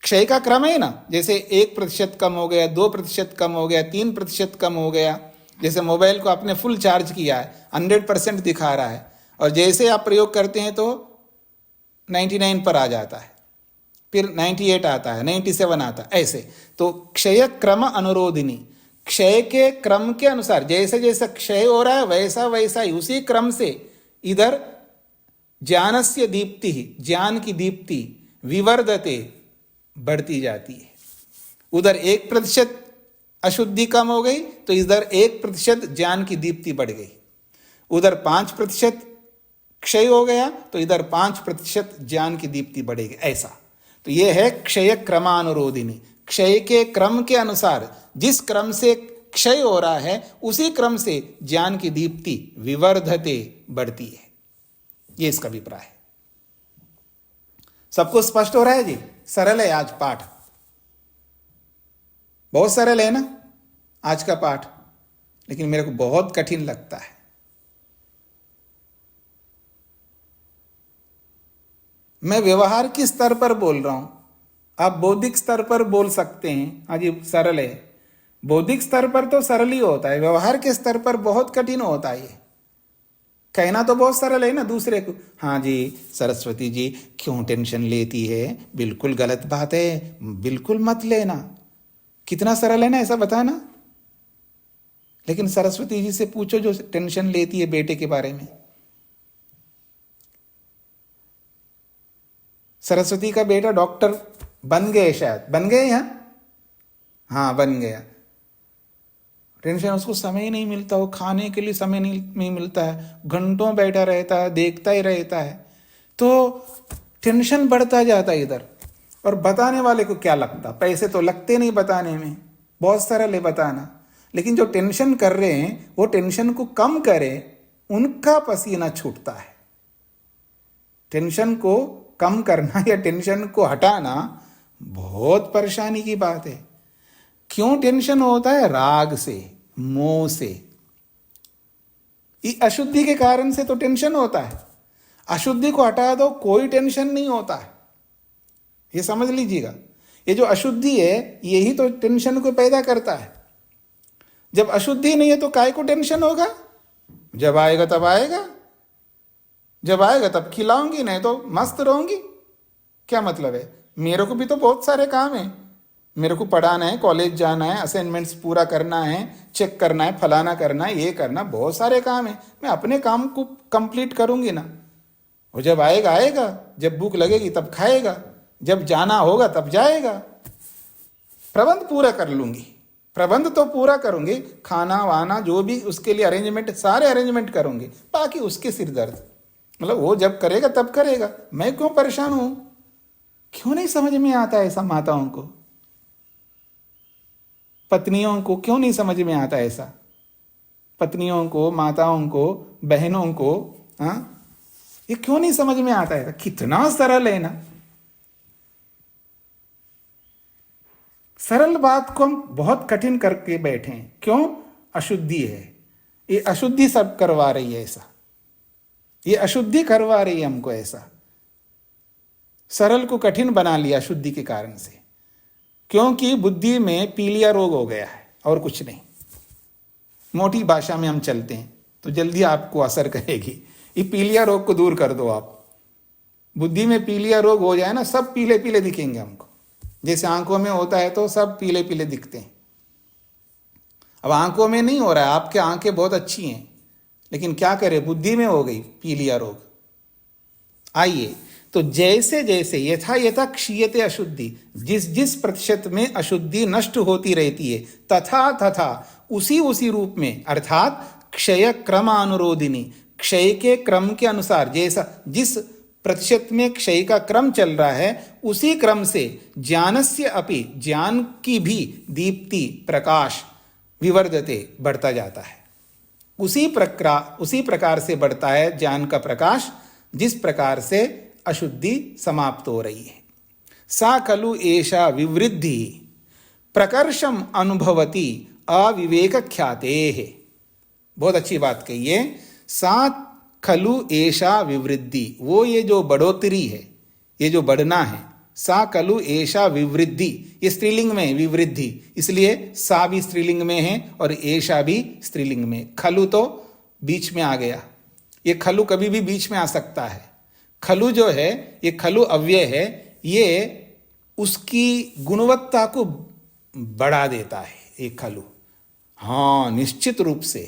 क्षय का क्रम है ना, जैसे 1% कम हो गया, 2% कम हो गया, 3% कम हो गया। जैसे मोबाइल को आपने फुल चार्ज किया है, 100% दिखा रहा है, और जैसे आप प्रयोग करते हैं तो 99 पर आ जाता है, फिर 98 आता है, 97 आता है, ऐसे। तो क्षय क्रम अनुरोधिनी, क्षय के क्रम के अनुसार, जैसे जैसे क्षय हो रहा है वैसा वैसा ही उसी क्रम से इधर ज्ञानस्य दीप्ति, ज्ञान की दीप्ति विवर्धते, बढ़ती जाती है। उधर 1% अशुद्धि कम हो गई तो इधर 1% ज्ञान की दीप्ति बढ़ गई। उधर 5% क्षय हो गया तो इधर 5% ज्ञान की दीप्ति बढ़ेगी, ऐसा। तो यह है क्षय क्रमानुरोधिनी। क्षय के क्रम के अनुसार जिस क्रम से क्षय हो रहा है उसी क्रम से ज्ञान की दीप्ति विवर्धते, बढ़ती है। ये इसका अभिप्राय है। सबको स्पष्ट हो रहा है जी? सरल है आज पाठ, बहुत सरल है ना आज का पाठ, लेकिन मेरे को बहुत कठिन लगता है। मैं व्यवहार के स्तर पर बोल रहा हूं, आप बौद्धिक स्तर पर बोल सकते हैं, हाँ जी सरल है। बौद्धिक स्तर पर तो सरल ही होता है, व्यवहार के स्तर पर बहुत कठिन होता है। ये कहना तो बहुत सरल है ना दूसरे को, हाँ जी सरस्वती जी क्यों टेंशन लेती है, बिल्कुल गलत बात है, बिल्कुल मत लेना। कितना सरल है ना ऐसा बताना। लेकिन सरस्वती जी से पूछो जो टेंशन लेती है बेटे के बारे में। सरस्वती का बेटा डॉक्टर बन गए, शायद बन गए यहाँ, हाँ बन गया। टेंशन, उसको समय ही नहीं मिलता, वो खाने के लिए समय नहीं मिलता है, घंटों बैठा रहता है, देखता ही रहता है, तो टेंशन बढ़ता जाता है इधर। और बताने वाले को क्या लगता, पैसे तो लगते नहीं बताने में, बहुत सरल है बताना। लेकिन जो टेंशन कर रहे हैं वो टेंशन को कम करे, उनका पसीना छूटता है। टेंशन को कम करना या टेंशन को हटाना बहुत परेशानी की बात है। क्यों टेंशन होता है? राग से, मोह से, ये अशुद्धि के कारण से तो टेंशन होता है। अशुद्धि को हटा दो, कोई टेंशन नहीं होता है, ये समझ लीजिएगा। ये जो अशुद्धि है यही तो टेंशन को पैदा करता है। जब अशुद्धि नहीं है तो काय को टेंशन होगा? जब आएगा तब आएगा, जब आएगा तब खिलाऊंगी, नहीं तो मस्त रहूंगी। क्या मतलब है? मेरे को भी तो बहुत सारे काम है, मेरे को पढ़ाना है, कॉलेज जाना है, असाइनमेंट्स पूरा करना है, चेक करना है, फलाना करना है, ये करना, बहुत सारे काम है। मैं अपने काम को कंप्लीट करूंगी ना। वो जब आएगा आएगा, जब भूख लगेगी तब खाएगा, जब जाना होगा तब जाएगा। प्रबंध पूरा कर लूंगी, प्रबंध तो पूरा करूंगी, खाना वाना जो भी उसके लिए अरेंजमेंट, सारे अरेंजमेंट करूंगी, बाकी उसके सिर दर्द। मतलब वो जब करेगा तब करेगा, मैं क्यों परेशान हूं? क्यों नहीं समझ में आता ऐसा माताओं को, पत्नियों को क्यों नहीं समझ में आता ऐसा? पत्नियों को, माताओं को, बहनों को, हाँ ये क्यों नहीं समझ में आता है? कितना सरल है ना। सरल बात को हम बहुत कठिन करके बैठे हैं। क्यों? अशुद्धि है, ये अशुद्धि सब करवा रही है ऐसा, ये अशुद्धि करवा रही है हमको ऐसा। सरल को कठिन बना लिया अशुद्धि के कारण से, क्योंकि बुद्धि में पीलिया रोग हो गया है और कुछ नहीं। मोटी भाषा में हम चलते हैं तो जल्दी आपको असर करेगी। ये पीलिया रोग को दूर कर दो आप। बुद्धि में पीलिया रोग हो जाए ना, सब पीले पीले दिखेंगे हमको। जैसे आंखों में होता है तो सब पीले पीले दिखते हैं। अब आंखों में नहीं हो रहा है, आपके आंखें बहुत अच्छी हैं, लेकिन क्या करें, बुद्धि में हो गई पीलिया रोग। आइए, तो जैसे जैसे यथा यथा क्षीयते अशुद्धि, जिस जिस प्रतिशत में अशुद्धि नष्ट होती रहती है, तथा तथा उसी उसी रूप में, अर्थात क्षय क्रमानुरोधिनी, क्षय के क्रम के अनुसार, जैसा जिस प्रतिशत में क्षय का क्रम चल रहा है उसी क्रम से ज्ञानस्य अपि, ज्ञान की भी दीप्ति, प्रकाश विवर्धते, बढ़ता जाता है। उसी प्रकार से बढ़ता है ज्ञान का प्रकाश जिस प्रकार से अशुद्धि समाप्त हो रही है। सा खलु एषा विवृद्धि प्रकर्षम अनुभवती अविवेक ख्याते है। बहुत अच्छी बात कही है। सा खलु एषा विवृद्धि, वो ये जो बढ़ोतरी है, ये जो बढ़ना है, सा खलु एषा विवृद्धि, ये स्त्रीलिंग में विवृद्धि, इसलिए सा भी स्त्रीलिंग में है और एषा भी स्त्रीलिंग में। खलु तो बीच में आ गया, ये खलु कभी भी बीच में आ सकता है। खलु जो है, ये खलु अव्यय है, ये उसकी गुणवत्ता को बढ़ा देता है ये खलु। हाँ, निश्चित रूप से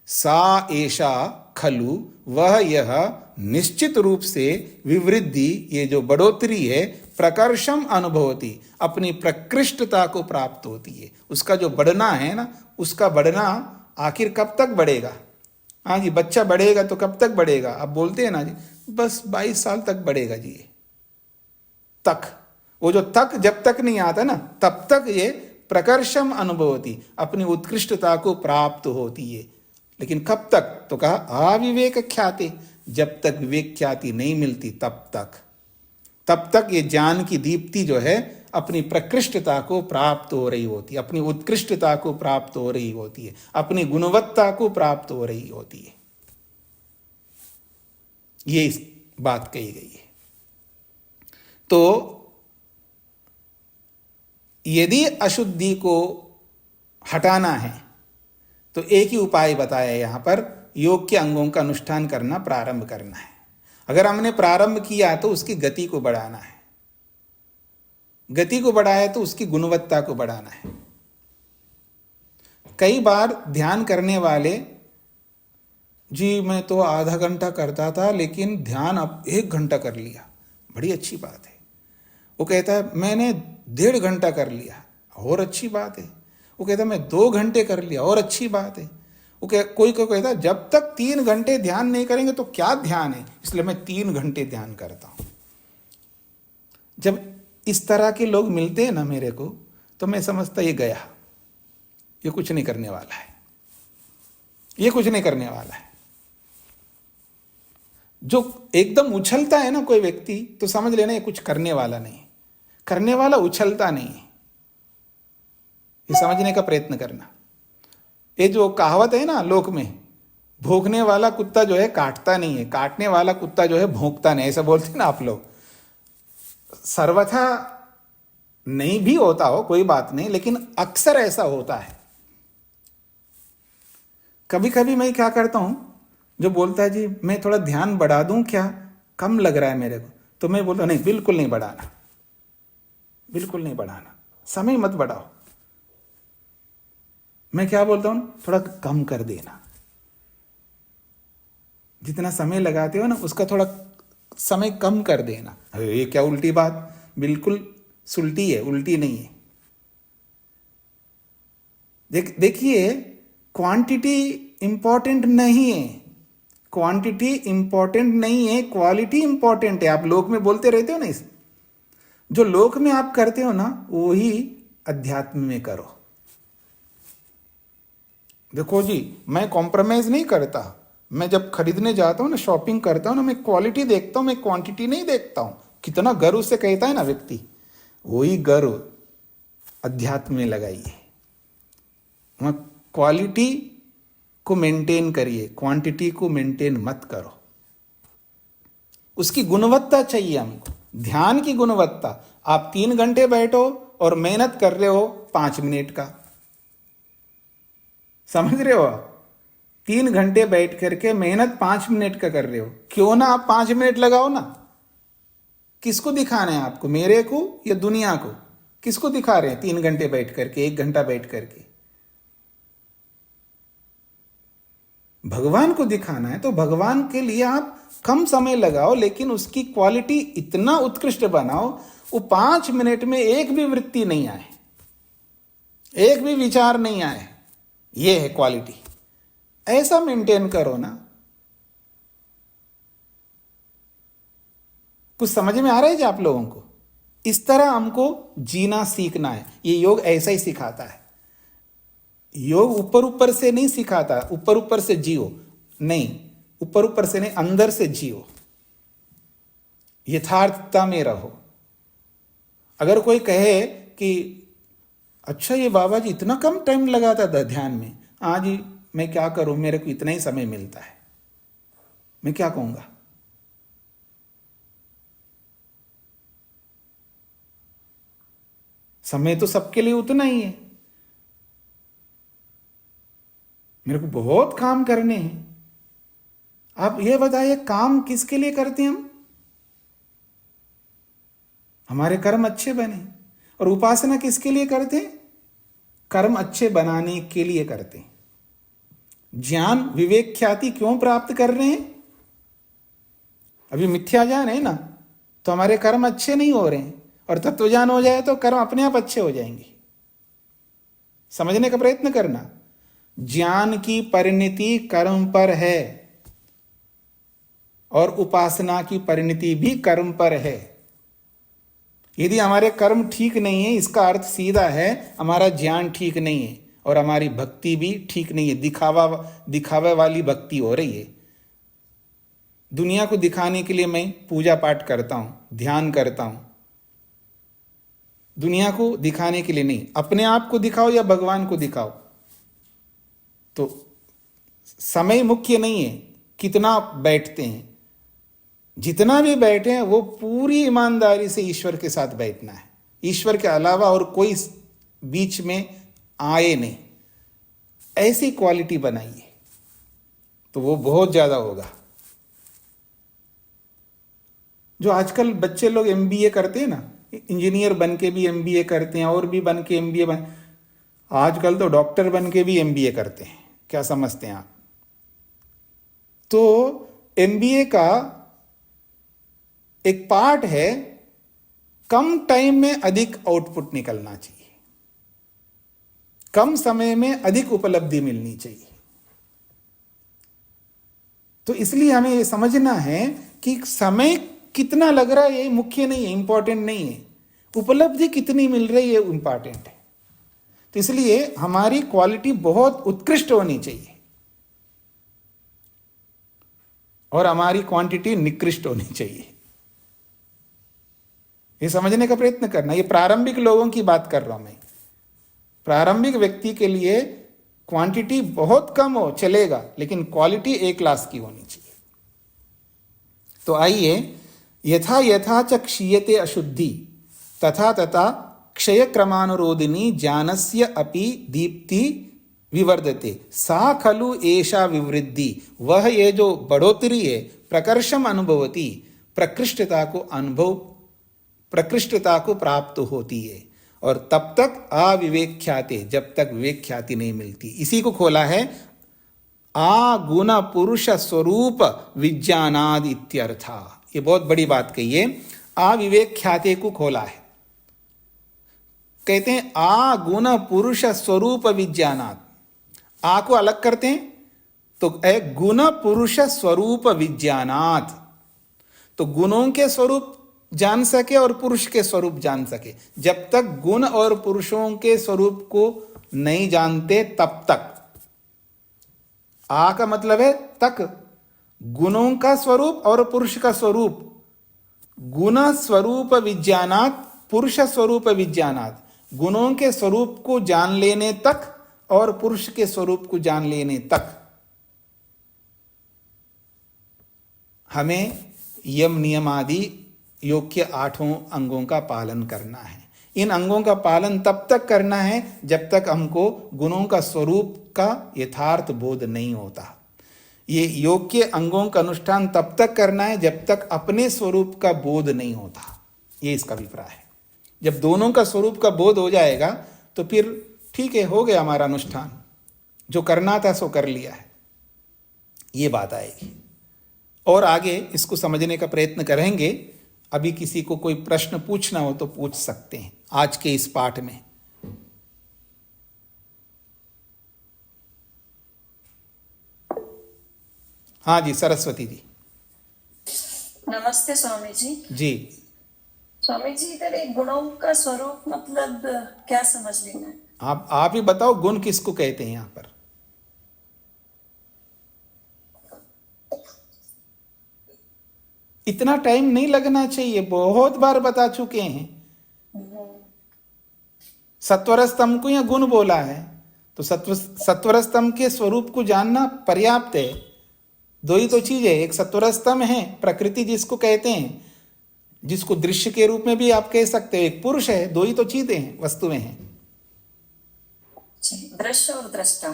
सा एषा खलु, वह यह निश्चित रूप से विवृद्धि, ये जो बढ़ोतरी है, प्रकर्षम अनुभवती, अपनी प्रकृष्टता को प्राप्त होती है। उसका जो बढ़ना है ना, उसका बढ़ना आखिर कब तक बढ़ेगा? हाँ जी, बच्चा बढ़ेगा तो कब तक बढ़ेगा? आप बोलते हैं ना जी, बस 22 साल तक बढ़ेगा जी, तक। वो जो तक जब तक नहीं आता ना, तब तक ये प्रकर्षम अनुभवती, अपनी उत्कृष्टता को प्राप्त होती है। लेकिन कब तक? तो कहा अविवेक ख्याति, जब तक विवेक ख्याति नहीं मिलती तब तक ये ज्ञान की दीप्ति जो है अपनी प्रकृष्टता को प्राप्त हो रही होती है, अपनी उत्कृष्टता को प्राप्त हो रही होती है, अपनी गुणवत्ता को प्राप्त हो रही होती है। ये इस बात कही गई है। तो यदि अशुद्धि को हटाना है तो एक ही उपाय बताया यहां पर, योग के अंगों का अनुष्ठान करना प्रारंभ करना है। अगर हमने प्रारंभ किया तो उसकी गति को बढ़ाना है, गति को बढ़ाया तो उसकी गुणवत्ता को बढ़ाना है। कई बार ध्यान करने वाले, जी मैं तो आधा घंटा करता था लेकिन ध्यान अब 1 घंटा कर लिया, बड़ी अच्छी बात है। वो कहता है मैंने 1.5 घंटा कर लिया, और अच्छी बात है। वो कहता है मैं 2 घंटे कर लिया, और अच्छी बात है। कोई कहता है जब तक 3 घंटे ध्यान नहीं करेंगे तो क्या ध्यान है, इसलिए मैं 3 घंटे ध्यान करता हूं। जब इस तरह के लोग मिलते हैं ना मेरे को, तो मैं समझता ये गया, ये कुछ नहीं करने वाला है, ये कुछ नहीं करने वाला है। जो एकदम उछलता है ना कोई व्यक्ति, तो समझ लेना ये कुछ करने वाला नहीं, करने वाला उछलता नहीं है। ये समझने का प्रयत्न करना। ये जो कहावत है ना लोक में, भौंकने वाला कुत्ता जो है काटता नहीं है, काटने वाला कुत्ता जो है भौंकता नहीं, ऐसा बोलते हैं ना आप लोग। सर्वथा नहीं भी होता हो कोई बात नहीं, लेकिन अक्सर ऐसा होता है। कभी कभी मैं क्या करता हूं, जो बोलता है जी मैं थोड़ा ध्यान बढ़ा दूं क्या, कम लग रहा है मेरे को, तो मैं बोलता नहीं, बिल्कुल नहीं बढ़ाना, बिल्कुल नहीं बढ़ाना, समय मत बढ़ाओ। मैं क्या बोलता हूं, थोड़ा कम कर देना। जितना समय लगाते हो ना उसका थोड़ा समय कम कर देना। ये क्या उल्टी बात, बिल्कुल सुलटी है, उल्टी नहीं है। देखिए क्वांटिटी इंपॉर्टेंट नहीं है, क्वांटिटी इंपॉर्टेंट नहीं है, क्वालिटी इंपॉर्टेंट है। आप लोक में बोलते रहते हो ना, इस जो लोक में आप करते हो ना वही अध्यात्म में करो। देखो जी, मैं कॉम्प्रोमाइज नहीं करता। मैं जब खरीदने जाता हूं ना, शॉपिंग करता हूं ना, मैं क्वालिटी देखता हूं, मैं क्वांटिटी नहीं देखता हूं। कितना गर्व से कहता है ना व्यक्ति, वही गर्व अध्यात्म में लगाइए। वहां क्वालिटी को मेंटेन करिए, क्वांटिटी को मेंटेन मत करो। उसकी गुणवत्ता चाहिए हमको, ध्यान की गुणवत्ता। आप 3 घंटे बैठो और मेहनत कर रहे हो 5 मिनट का, समझ रहे हो आप? 3 घंटे बैठ करके मेहनत 5 मिनट का कर रहे हो, क्यों ना आप 5 मिनट लगाओ ना। किसको दिखाना है आपको, मेरे को या दुनिया को? किसको दिखा रहे हैं 3 घंटे बैठ करके, 1 घंटा बैठ करके? भगवान को दिखाना है तो भगवान के लिए आप कम समय लगाओ, लेकिन उसकी क्वालिटी इतना उत्कृष्ट बनाओ, वो 5 मिनट में एक भी वृत्ति नहीं आए, एक भी विचार नहीं आए। ये है क्वालिटी। ऐसा मेंटेन करो ना। कुछ समझ में आ रहा है जी आप लोगों को? इस तरह हमको जीना सीखना है। ये योग ऐसा ही सिखाता है। योग ऊपर ऊपर से नहीं सिखाता ऊपर ऊपर से जियो, नहीं, ऊपर ऊपर से नहीं, अंदर से जियो, यथार्थता में रहो। अगर कोई कहे कि अच्छा ये बाबा जी इतना कम टाइम लगाता था ध्यान में, हाँ जी मैं क्या करूं, मेरे को इतना ही समय मिलता है, मैं क्या कहूंगा? समय तो सबके लिए उतना ही है, मेरे को बहुत काम करने हैं। आप ये बताइए काम किसके लिए करते हैं हम? हमारे कर्म अच्छे बने। और उपासना किसके लिए करते हैं? कर्म अच्छे बनाने के लिए करते हैं। ज्ञान विवेक ख्याति क्यों प्राप्त कर रहे हैं? अभी मिथ्या ज्ञान है ना, तो हमारे कर्म अच्छे नहीं हो रहे हैं, और तत्व ज्ञान हो जाए तो कर्म अपने आप अच्छे हो जाएंगे। समझने का प्रयत्न करना, ज्ञान की परिणति कर्म पर है और उपासना की परिणति भी कर्म पर है। यदि हमारे कर्म ठीक नहीं है, इसका अर्थ सीधा है हमारा ज्ञान ठीक नहीं है और हमारी भक्ति भी ठीक नहीं है। दिखावा वाली भक्ति हो रही है। दुनिया को दिखाने के लिए मैं पूजा पाठ करता हूं, ध्यान करता हूं, दुनिया को दिखाने के लिए नहीं। अपने आप को दिखाओ या भगवान को दिखाओ, तो समय मुख्य नहीं है, कितना बैठते हैं। जितना भी बैठे हैं वो पूरी ईमानदारी से ईश्वर के साथ बैठना है, ईश्वर के अलावा और कोई बीच में आए नहीं। ऐसी क्वालिटी बनाइए तो वो बहुत ज्यादा होगा। जो आजकल बच्चे लोग एमबीए करते हैं ना, इंजीनियर बन के भी एमबीए करते हैं और भी बन के एमबीए बन, आजकल तो डॉक्टर बन के भी एमबीए करते हैं। क्या समझते हैं आप? तो एमबीए का एक पार्ट है कम टाइम में अधिक आउटपुट निकलना चाहिए, कम समय में अधिक उपलब्धि मिलनी चाहिए। तो इसलिए हमें यह समझना है कि समय कितना लग रहा है ये मुख्य नहीं है, इंपॉर्टेंट नहीं है, उपलब्धि कितनी मिल रही है इंपॉर्टेंट है। तो इसलिए हमारी क्वालिटी बहुत उत्कृष्ट होनी चाहिए और हमारी क्वांटिटी निकृष्ट होनी चाहिए। ये समझने का प्रयत्न करना। ये प्रारंभिक लोगों की बात कर रहा हूं मैं। प्रारंभिक व्यक्ति के लिए क्वांटिटी बहुत कम हो चलेगा, लेकिन क्वालिटी ए क्लास की होनी चाहिए। तो आइए, यथा यथा च क्षीयते अशुद्धि तथा तथा क्षय क्रमानुरोधिनी ज्ञानस्य अपि दीप्ति विवर्धते सा खलु एषा विवृद्धि। वह ये जो बढ़ोतरी है, प्रकर्षम अनुभवती, प्रकृष्टता को प्राप्त होती है। और तब तक अविवेख्याते, जब तक विवेक ख्याति नहीं मिलती। इसी को खोला है आगुण पुरुष स्वरूप विज्ञानाद इत्यर्था। ये बहुत बड़ी बात कही है। अविवेक ख्याति को खोला है, कहते हैं आगुण पुरुष स्वरूप विज्ञानाद। आ को अलग करते हैं तो गुण पुरुष स्वरूप विज्ञानात। तो गुणों के स्वरूप जान सके और पुरुष के स्वरूप जान सके। जब तक गुण और पुरुषों के स्वरूप को नहीं जानते तब तक, आ का मतलब है तक, गुणों का स्वरूप और पुरुष का स्वरूप, गुण स्वरूप विज्ञानात पुरुष स्वरूप विज्ञानात। गुणों के स्वरूप को जान लेने तक और पुरुष के स्वरूप को जान लेने तक हमें यम नियम आदि योग के 8 अंगों का पालन करना है। इन अंगों का पालन तब तक करना है जब तक हमको गुणों का स्वरूप का यथार्थ बोध नहीं होता। ये योग के अंगों का अनुष्ठान तब तक करना है जब तक अपने स्वरूप का बोध नहीं होता। ये इसका अभिप्राय है। जब दोनों का स्वरूप का बोध हो जाएगा तो फिर ठीक है, हो गया हमारा अनुष्ठान, जो करना था सो कर लिया है, ये बात आएगी। और आगे इसको समझने का प्रयत्न करेंगे। अभी किसी को कोई प्रश्न पूछना हो तो पूछ सकते हैं आज के इस पाठ में। हाँ जी, सरस्वती जी। नमस्ते स्वामी जी। जी स्वामी जी, इधर एक गुणों का स्वरूप मतलब क्या समझ लेना है? आप ही बताओ गुण किसको कहते हैं यहां पर? इतना टाइम नहीं लगना चाहिए, बहुत बार बता चुके हैं। सत्वर स्तंभ को या गुण बोला है, तो सत्वर स्तंभ के स्वरूप को जानना पर्याप्त है। दो ही तो चीज है, एक सत्वर स्तंभ है प्रकृति जिसको कहते हैं, जिसको दृश्य के रूप में भी आप कह सकते हो, एक पुरुष है। दो ही तो चीजें हैं, वस्तुएं हैं। दृश्य और दृष्टा।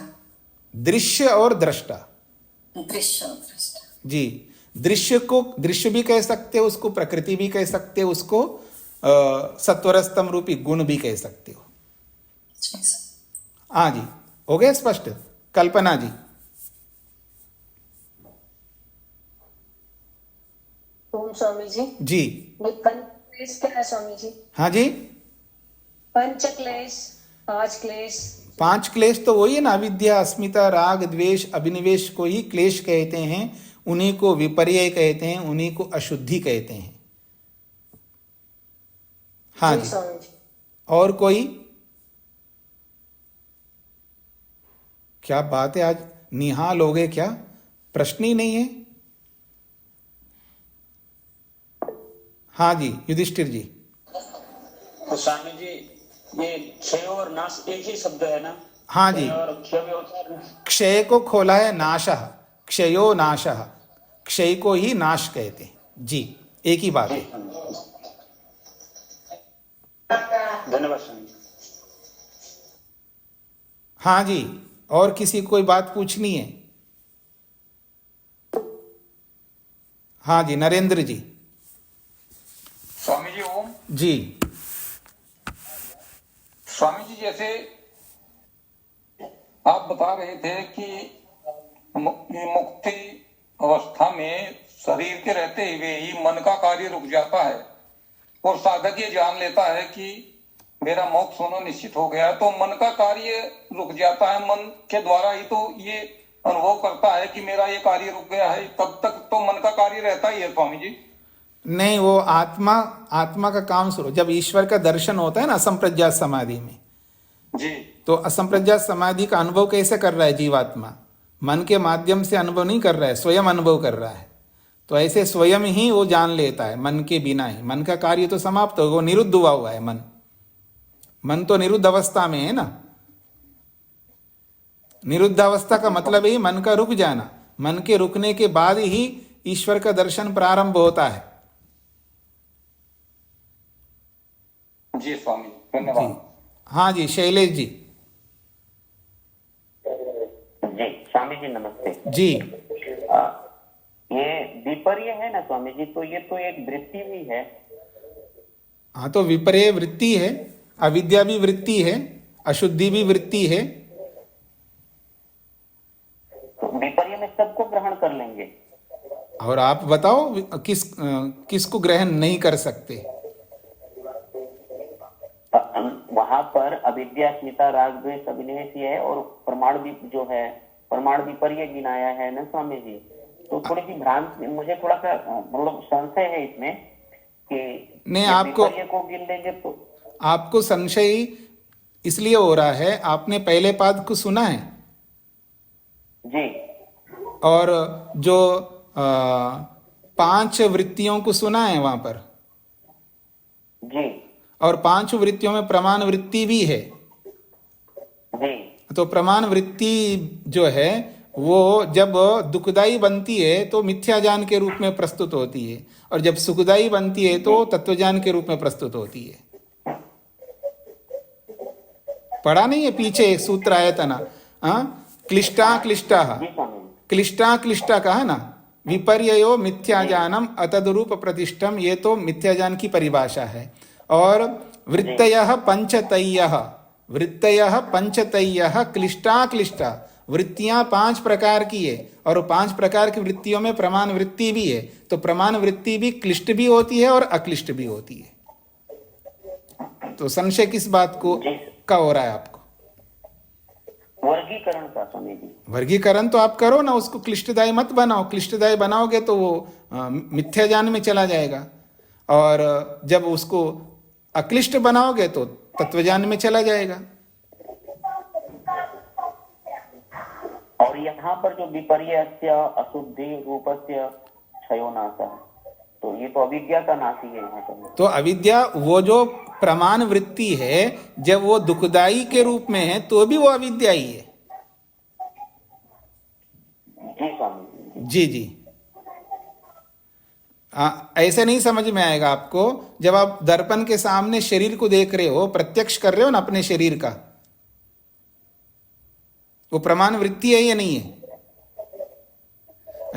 दृश्य और दृष्टा। दृश्य और दृष्टा जी। दृश्य को दृश्य भी कह सकते हो, उसको प्रकृति भी कह सकते हो, उसको सत्वर स्तंभ रूपी गुण भी कह सकते हो। हाँ जी, हो गया स्पष्ट? कल्पना जी। ओम स्वामी जी। जी। ये पंचक्लेश क्या है स्वामी जी? हाँ जी, पंचक्लेश, पांच क्लेश। 5 क्लेश तो वही है ना, अविद्या, अस्मिता, राग, द्वेष, अभिनिवेश को ही क्लेश कहते हैं। उन्हीं को विपर्य कहते हैं, उन्हीं को अशुद्धि कहते हैं। हाँ जी। स्वामी जी। और कोई? क्या बात है, आज निहाल हो गए क्या? प्रश्न ही नहीं है। हाँ जी, युधिष्ठिर जी। तो स्वामी जी, ये क्षय और नाश एक ही शब्द है ना? हाँ जी। क्षय और क्षय भी होता है। क्षय को खोला है नाशः, क्षयो नाशः। क्षय को ही नाश कहते हैं जी, एक ही बात है। धन्यवाद स्वामी जी। हाँ जी, और किसी को कोई बात पूछनी है? हाँ जी, नरेंद्र जी। स्वामी जी ओम। जी। स्वामी जी, जैसे आप बता रहे थे कि ये मुक्ति अवस्था में शरीर के रहते हुए ही मन का कार्य रुक जाता है और साधक ये जान लेता है कि मेरा मोक्ष होना निश्चित हो गया, तो मन का कार्य रुक जाता है। मन के द्वारा ही तो ये अनुभव करता है कि मेरा ये कार्य रुक गया है, तब तक तो मन का कार्य रहता ही है स्वामी जी। नहीं, वो आत्मा का काम शुरू, जब ईश्वर का दर्शन होता है ना असंप्रज्ञात समाधि में जी, तो असंप्रज्ञात समाधि का अनुभव कैसे कर रहा है जीवात्मा? मन के माध्यम से अनुभव नहीं कर रहा है, स्वयं अनुभव कर रहा है। तो ऐसे स्वयं ही वो जान लेता है, मन के बिना ही। मन का कार्य तो समाप्त हो, वो निरुद्ध हुआ है। मन तो निरुद्ध अवस्था में है ना। निरुद्ध अवस्था का मतलब ही मन का रुक जाना। मन के रुकने के बाद ही ईश्वर का दर्शन प्रारंभ होता है। जी स्वामी, धन्यवाद। हाँ जी, शैलेश जी। जी स्वामी जी नमस्ते जी। ये विपर्य है ना स्वामी जी, तो ये तो एक वृत्ति भी है। हाँ, तो विपर्य वृत्ति है, अविद्या भी वृत्ति है, अशुद्धि भी वृत्ति है। तो विपर्य में सबको ग्रहण कर लेंगे। और आप बताओ किसको ग्रहण नहीं कर सकते? वहां पर अविद्या, अस्मिता, राग, द्वेष, अभिनिवेश है, और प्रमाण भी जो है प्रमाण विपर्य गिनाया है ना स्वामी जी। तो थोड़ी सी भ्रांति, मुझे थोड़ा सा मतलब संशय है इसमें कि नहीं, आपको विपर्य को गिन लेंगे तो आपको संशय इसलिए हो रहा है, आपने पहले पाद को सुना है जी, और जो 5 वृत्तियों को सुना है वहां पर। जी और 5 वृत्तियों में प्रमाण वृत्ति भी है। जी तो प्रमाण वृत्ति जो है वो जब दुखदाई बनती है तो मिथ्या ज्ञान के रूप में प्रस्तुत होती है, और जब सुखदाई बनती है तो तत्वज्ञान के रूप में प्रस्तुत होती है। पढ़ा नहीं है पीछे एक सूत्र आया था ना, क्लिष्टा क्लिष्टा, क्लिष्टा क्लिष्टा कहा ना, विपर्ययो मिथ्या ज्ञानम अतदरूप प्रतिष्ठम, ये तो मिथ्या ज्ञान की परिभाषा है। और वृत्तयः पंचतयः, वृत्तयः पंचतयः क्लिष्टा क्लिष्टा, वृत्तियां 5 प्रकार की है, और 5 प्रकार की वृत्तियों में प्रमाण वृत्ति भी है। तो प्रमाण वृत्ति भी क्लिष्ट भी होती है और अक्लिष्ट भी होती है। तो संशय किस बात को का हो रहा है आपको? वर्गीकरण का स्वामी जी। वर्गीकरण तो आप करो ना, उसको क्लिष्टदायी मत बनाओ। क्लिष्टदायी बनाओगे तो वो मिथ्या ज्ञान में चला जाएगा, और जब उसको अक्लिष्ट बनाओगे तो तत्वज्ञान में चला जाएगा। यहाँ पर जो विपर्यस्य अशुद्धि रूपस्य क्षयोनाशः, तो ये तो अविद्या का नाश ही है यहाँ पर। तो अविद्या वो जो प्रमाण वृत्ति है, जब वो दुखदाई के रूप में है तो भी वो अविद्या ही है। जी स्वामी जी जी, ऐसे नहीं समझ में आएगा आपको। जब आप दर्पण के सामने शरीर को देख रहे हो, प्रत्यक्ष कर रहे हो ना अपने शरीर का, वो प्रमाण वृत्ति है या नहीं है?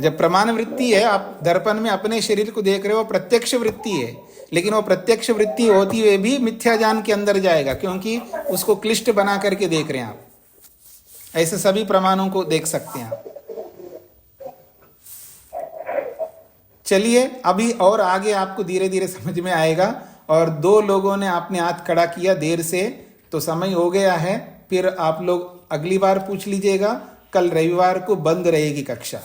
जब प्रमाण वृत्ति है, आप दर्पण में अपने शरीर को देख रहे हो, प्रत्यक्ष वृत्ति है, लेकिन वो प्रत्यक्ष वृत्ति होती हुए भी मिथ्या ज्ञान के अंदर जाएगा, क्योंकि उसको क्लिष्ट बना करके देख रहे हैं आप। ऐसे सभी प्रमाणों को देख सकते हैं आप। चलिए, अभी और आगे आपको धीरे धीरे समझ में आएगा। और 2 लोगों ने आपने हाथ खड़ा किया देर से, तो समय हो गया है। फिर आप लोग अगली बार पूछ लीजिएगा। कल रविवार को बंद रहेगी कक्षा।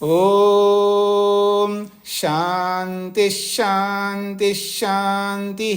ओम शांति शांति शांति।